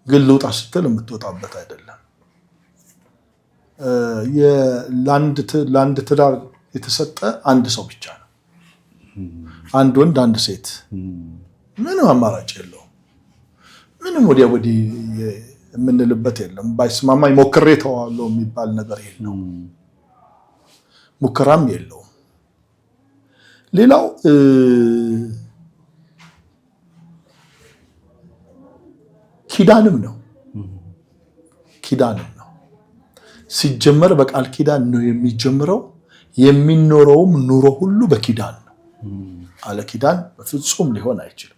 ግን ልውጣ ስትል የምትወጣበት አይደለም። ለአንድ ትዳር የተሰጠ አንድ ሰው ብቻ ነው። አንድ ወንድ፣ አንድ ሴት። ምንም አማራጭ የለውም። ምንም ወዲያ ወዲህ የምንልበት የለም። ባይስማማኝ ሞክሬ ተዋለሁ የሚባል ነገር የለውም። ሙከራም የለውም። ሌላው ኪዳንም ነው። ሲጀመር በቃል ኪዳን ነው የሚጀምረው። የሚኖረውም ኑሮ ሁሉ በኪዳን ነው። አለ ኪዳን በፍጹም ሊሆን አይችልም።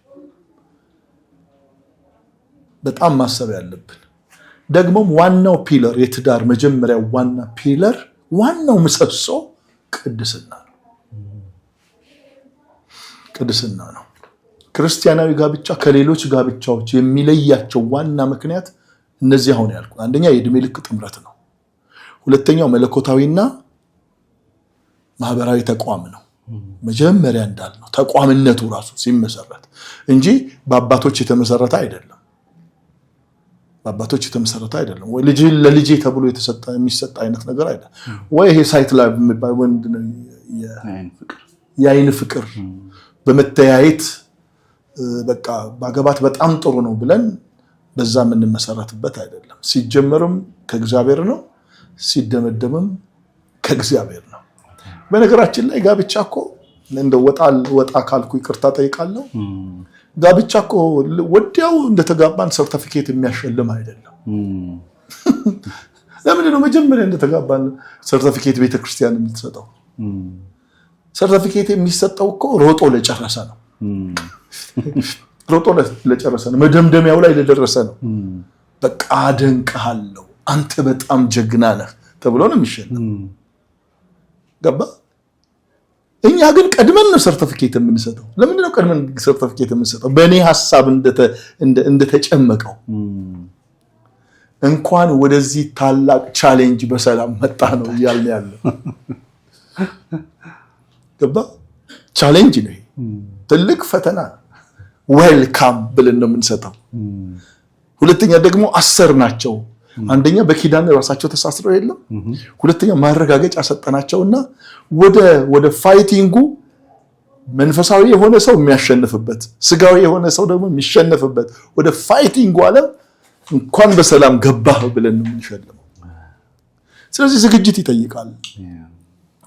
በጣም ማሰብ ያለብን ደግሞም ዋናው ፒለር የትዳር መጀመሪያ ዋና ፒለር ዋናው ምሰሶ ቅድስና ነው። ክርስቲያናዊ ጋብቻ ከሌሎች ጋብቻዎች የሚለያቸው ዋና ምክንያት እነዚህ አሁን ያልኩ፣ አንደኛ የእድሜ ልክ ጥምረት ነው። ሁለተኛው መለኮታዊና ማህበራዊ ተቋም ነው። መጀመሪያ እንዳልነው ተቋምነቱ ራሱ ሲመሰረት እንጂ በአባቶች የተመሰረተ አይደለም። ወይ ለልጄ ተብሎ የሚሰጥ አይነት ነገር አይደለም። ወይ ይሄ ሳይት ላይ የሚባል ወንድ ነው የአይን ፍቅር በመተያየት በቃ ባገባት በጣም ጥሩ ነው ብለን በዛ የምንመሰረትበት አይደለም። ሲጀመርም ከእግዚአብሔር ነው፣ ሲደመደምም ከእግዚአብሔር ነው። በነገራችን ላይ ጋብቻ እኮ እንደ ወጣ ካልኩ ይቅርታ ጠይቃለሁ። ጋብቻ እኮ ወዲያው እንደተጋባን ሰርቲፊኬት የሚያሸልም አይደለም። ለምንድን ነው መጀመሪያ እንደተጋባን ሰርቲፊኬት ቤተክርስቲያን የምትሰጠው? ሰርቲፊኬት የሚሰጠው እኮ ሮጦ ለጨረሰ ነው። መደምደሚያው ላይ ለደረሰ ነው። በቃ አደንቅሃለሁ፣ አንተ በጣም ጀግና ነህ ተብሎ ነው የሚሸለም። ገባ? እኛ ግን ቀድመን ነው ሰርቲፊኬት የምንሰጠው። ለምንድን ነው ቀድመን ሰርቲፊኬት የምንሰጠው? በእኔ ሐሳብ እንደተጨመቀው እንኳን ወደዚህ ታላቅ ቻሌንጅ በሰላም መጣ ነው እያልን ያለው። ገባ? ቻሌንጅ ነው፣ ትልቅ ፈተና ነው። ዌልካም ብለን ነው የምንሰጠው። ሁለተኛ ደግሞ አሰር ናቸው። አንደኛ በኪዳን ራሳቸው ተሳስረው የለም። ሁለተኛ ማረጋገጫ ሰጠናቸውና ወደ ፋይቲንጉ መንፈሳዊ የሆነ ሰው የሚያሸንፍበት፣ ስጋዊ የሆነ ሰው ደግሞ የሚሸነፍበት ወደ ፋይቲንጉ ዓለም እንኳን በሰላም ገባህ ብለን ነው የምንሸልመው። ስለዚህ ዝግጅት ይጠይቃል።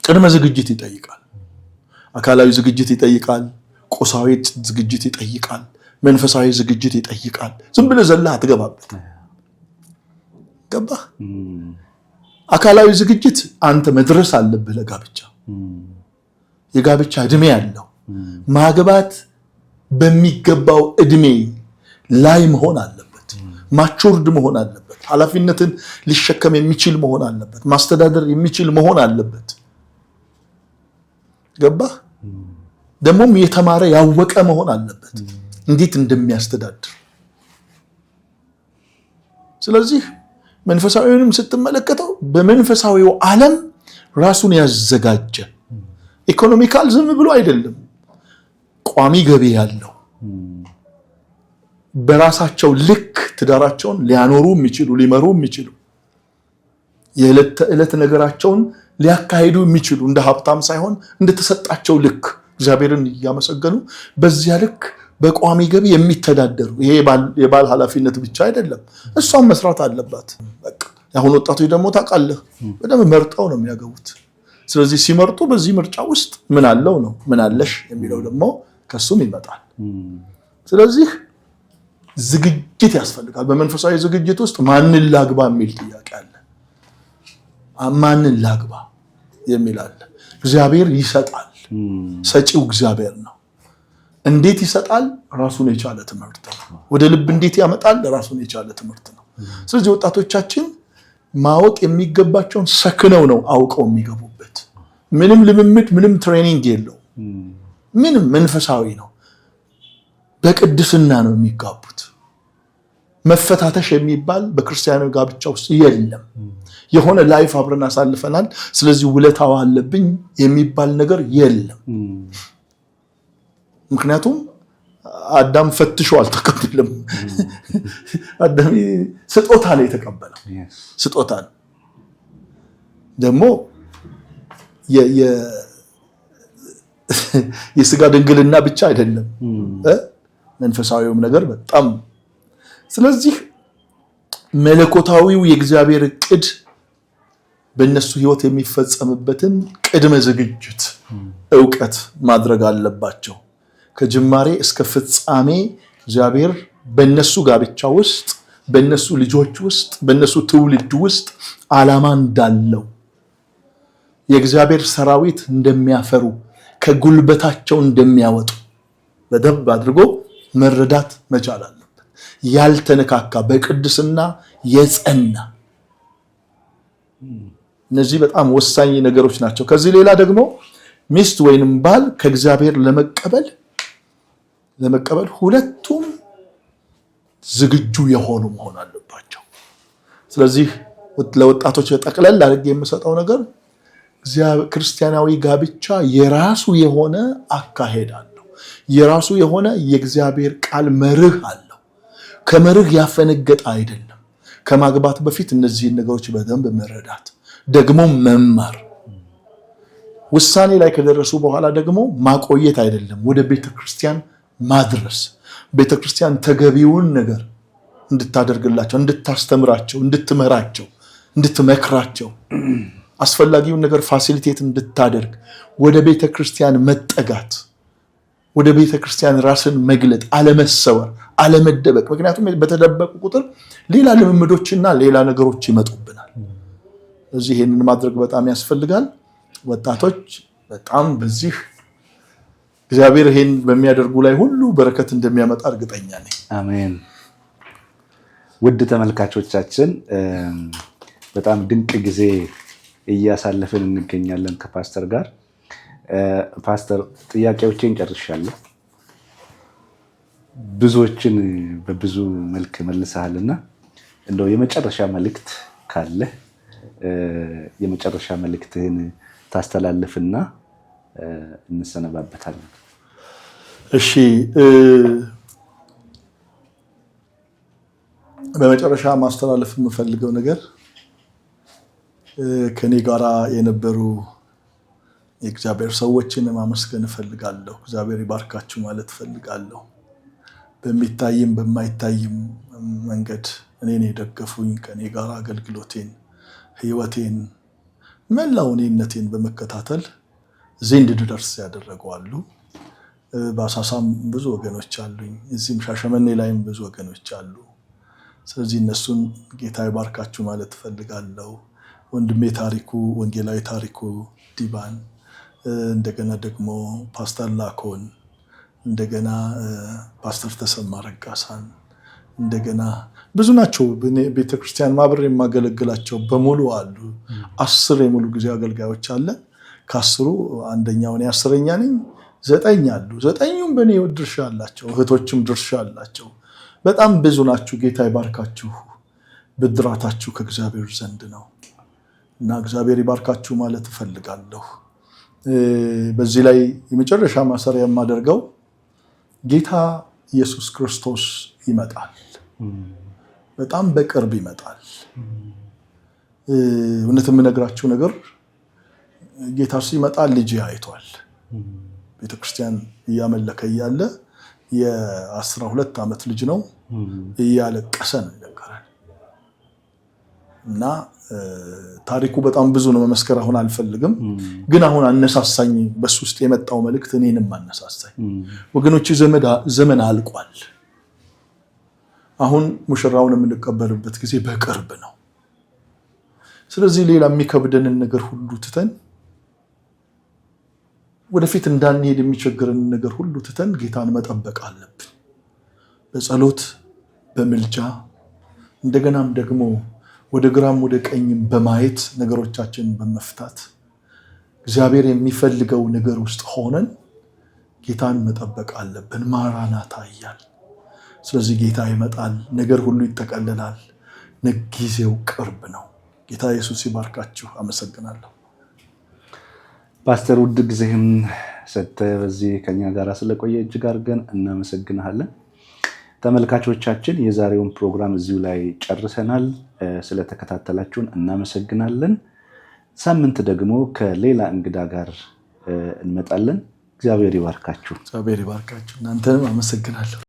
ቅድመ ዝግጅት ይጠይቃል። አካላዊ ዝግጅት ይጠይቃል። ቁሳዊ ዝግጅት ይጠይቃል። መንፈሳዊ ዝግጅት ይጠይቃል። ዝም ብለህ ዘለህ አትገባበት። ገባህ? አካላዊ ዝግጅት አንተ መድረስ አለብህ ለጋብቻ። የጋብቻ እድሜ ያለው ማግባት በሚገባው እድሜ ላይ መሆን አለበት። ማቹርድ መሆን አለበት። ኃላፊነትን ሊሸከም የሚችል መሆን አለበት። ማስተዳደር የሚችል መሆን አለበት። ገባህ? ደግሞም የተማረ ያወቀ መሆን አለበት እንዴት እንደሚያስተዳድር። ስለዚህ መንፈሳዊውንም ስትመለከተው በመንፈሳዊው ዓለም ራሱን ያዘጋጀ ኢኮኖሚካል ዝም ብሎ አይደለም ቋሚ ገቢ ያለው በራሳቸው ልክ ትዳራቸውን ሊያኖሩ የሚችሉ ሊመሩ የሚችሉ የዕለት ነገራቸውን ሊያካሂዱ የሚችሉ እንደ ሀብታም ሳይሆን እንደተሰጣቸው ልክ እግዚአብሔርን ያመሰገኑ በዚያ ልክ በቋሚ ገቢ የሚተዳደሩ ይሄ የባል ኃላፊነት ብቻ አይደለም እሷም መስራት አለባት በቃ ያሁን ወጣቶች ደግሞ ታውቃለህ በደንብ መርጠው ነው የሚያገቡት ስለዚህ ሲመርጡ በዚህ ምርጫ ውስጥ ምን አለው ነው ምን አለሽ የሚለው ደግሞ ከሱም ይመጣል ስለዚህ ዝግጅት ያስፈልጋል በመንፈሳዊ ዝግጅት ውስጥ ማንን ላግባ የሚል ጥያቄ አለ ማንን ላግባ የሚል አለ እግዚአብሔር ይሰጣል ሰጪው እግዚአብሔር ነው እንዴት ይሰጣል ራሱን የቻለ ትምህርት ነው ወደ ልብ እንዴት ያመጣል ራሱን የቻለ ትምህርት ነው ስለዚህ ወጣቶቻችን ማወቅ የሚገባቸውን ሰክነው ነው አውቀው የሚገቡበት ምንም ልምምድ ምንም ትሬኒንግ የለው ምንም መንፈሳዊ ነው በቅድስና ነው የሚጋቡት መፈታተሽ የሚባል በክርስቲያናዊ ጋብቻ ውስጥ የለም የሆነ ላይፍ አብረን አሳልፈናል ስለዚህ ውለታው አለብኝ የሚባል ነገር የለም ምክንያቱም አዳም ፈትሾ አልተቀበለም አዳም ስጦታ ነው የተቀበለው ስጦታ ነው ደግሞ የስጋ ድንግልና ብቻ አይደለም መንፈሳዊውም ነገር በጣም ስለዚህ መለኮታዊው የእግዚአብሔር ዕቅድ በእነሱ ህይወት የሚፈጸምበትን ቅድመ ዝግጅት ዕውቀት ማድረግ አለባቸው ከጅማሬ እስከ ፍጻሜ እግዚአብሔር በእነሱ ጋብቻ ውስጥ በእነሱ ልጆች ውስጥ በእነሱ ትውልድ ውስጥ ዓላማ እንዳለው የእግዚአብሔር ሰራዊት እንደሚያፈሩ ከጉልበታቸው እንደሚያወጡ በደንብ አድርጎ መረዳት መቻል አለበት ያልተነካካ በቅድስና የጸና እነዚህ በጣም ወሳኝ ነገሮች ናቸው ከዚህ ሌላ ደግሞ ሚስት ወይንም ባል ከእግዚአብሔር ለመቀበል ሁለቱም ዝግጁ የሆኑ መሆን አለባቸው ስለዚህ ለወጣቶች ጠቅለል አድርጌ የምሰጠው ነገር ክርስቲያናዊ ጋብቻ የራሱ የሆነ አካሄድ አለው የራሱ የሆነ የእግዚአብሔር ቃል መርህ አለው ከመርህ ያፈነገጠ አይደለም ከማግባት በፊት እነዚህን ነገሮች በደንብ መረዳት ደግሞ መማር ውሳኔ ላይ ከደረሱ በኋላ ደግሞ ማቆየት አይደለም ወደ ቤተክርስቲያን ማድረስ ቤተክርስቲያን ተገቢውን ነገር እንድታደርግላቸው እንድታስተምራቸው እንድትመራቸው እንድትመክራቸው አስፈላጊውን ነገር ፋሲሊቴት እንድታደርግ ወደ ቤተክርስቲያን መጠጋት ወደ ቤተክርስቲያን ራስን መግለጥ አለመሰወር አለመደበቅ ምክንያቱም በተደበቁ ቁጥር ሌላ ልምምዶችና ሌላ ነገሮች ይመጡብናል ስለዚህ ይሄንን ማድረግ በጣም ያስፈልጋል ወጣቶች በጣም በዚህ እግዚአብሔር ይሄን በሚያደርጉ ላይ ሁሉ በረከት እንደሚያመጣ እርግጠኛ ነኝ አሜን ውድ ተመልካቾቻችን በጣም ድንቅ ጊዜ እያሳለፈን እንገኛለን ከፓስተር ጋር ፓስተር ጥያቄዎችን ጨርሻለሁ ብዙዎችን በብዙ መልክ መልሰሃልና እንደው የመጨረሻ መልእክት ካለ የመጨረሻ መልእክትህን ታስተላልፍና እንሰነባበታለን እሺ በመጨረሻ ማስተላለፍ የምፈልገው ነገር ከኔ ጋራ የነበሩ የእግዚአብሔር ሰዎችን ማመስገን እፈልጋለሁ እግዚአብሔር ይባርካችሁ ማለት እፈልጋለሁ በሚታይም በማይታይም መንገድ እኔን የደገፉኝ ከኔ ጋራ አገልግሎቴን ህይወቴን መላው እኔነቴን በመከታተል እዚህ እንድደርስ ያደረጉአሉ በአሳሳም ብዙ ወገኖች አሉኝ እዚህም ሻሸመኔ ላይም ብዙ ወገኖች አሉ ስለዚህ እነሱን ጌታ ይባርካችሁ ማለት እፈልጋለሁ ወንድሜ ታሪኩ ወንጌላዊ ታሪኩ ዲባን እንደገና ደግሞ ፓስተር ላኮን እንደገና ፓስተር ተሰማ ረጋሳን እንደገና ብዙ ናቸው ቤተክርስቲያን ማብሬ የማገለግላቸው በሙሉ አሉ 10 የሙሉ ጊዜ አገልጋዮች አለ ከ10ሩ አንደኛው እኔ 10ኛ ነኝ 9 አሉ 9ኙም በኔ ድርሻ አላቸው እህቶችም ድርሻ አላቸው በጣም ብዙ ናችሁ ጌታ ይባርካችሁ ብድራታችሁ ከእግዚአብሔር ዘንድ ነው እና እግዚአብሔር ይባርካችሁ ማለት እፈልጋለሁ። በዚህ ላይ የመጨረሻ ማሰሪያ የማደርገው ጌታ ኢየሱስ ክርስቶስ ይመጣል። በጣም በቅርብ ይመጣል። እውነት የምነግራችሁ ነገር ጌታ ሲመጣ ልጅ አይቷል። ቤተክርስቲያን እያመለከ እያለ የ12 ዓመት ልጅ ነው እያለቀሰ ነው ይነገራል። እና ታሪኩ በጣም ብዙ ነው፣ መመስከር አሁን አልፈልግም። ግን አሁን አነሳሳኝ፣ በሱ ውስጥ የመጣው መልእክት እኔንም አነሳሳኝ። ወገኖች ዘመን አልቋል። አሁን ሙሽራውን የምንቀበልበት ጊዜ በቅርብ ነው። ስለዚህ ሌላ የሚከብደንን ነገር ሁሉ ትተን ወደፊት እንዳንሄድ የሚቸግረን ነገር ሁሉ ትተን ጌታን መጠበቅ አለብን። በጸሎት በምልጃ እንደገናም ደግሞ ወደ ግራም ወደ ቀኝም በማየት ነገሮቻችንን በመፍታት እግዚአብሔር የሚፈልገው ነገር ውስጥ ሆነን ጌታን መጠበቅ አለብን። ማራናታ እያል ስለዚህ ጌታ ይመጣል፣ ነገር ሁሉ ይጠቀለላል፣ ጊዜው ቅርብ ነው። ጌታ ኢየሱስ ይባርካችሁ። አመሰግናለሁ። ፓስተር ውድ ጊዜህን ሰጥተህ በዚህ ከኛ ጋር ስለቆየ እጅግ አድርገን እናመሰግናለን። ተመልካቾቻችን የዛሬውን ፕሮግራም እዚሁ ላይ ጨርሰናል። ስለተከታተላችሁን እናመሰግናለን። ሳምንት ደግሞ ከሌላ እንግዳ ጋር እንመጣለን። እግዚአብሔር ይባርካችሁ። እግዚአብሔር ይባርካችሁ። እናንተንም አመሰግናለሁ።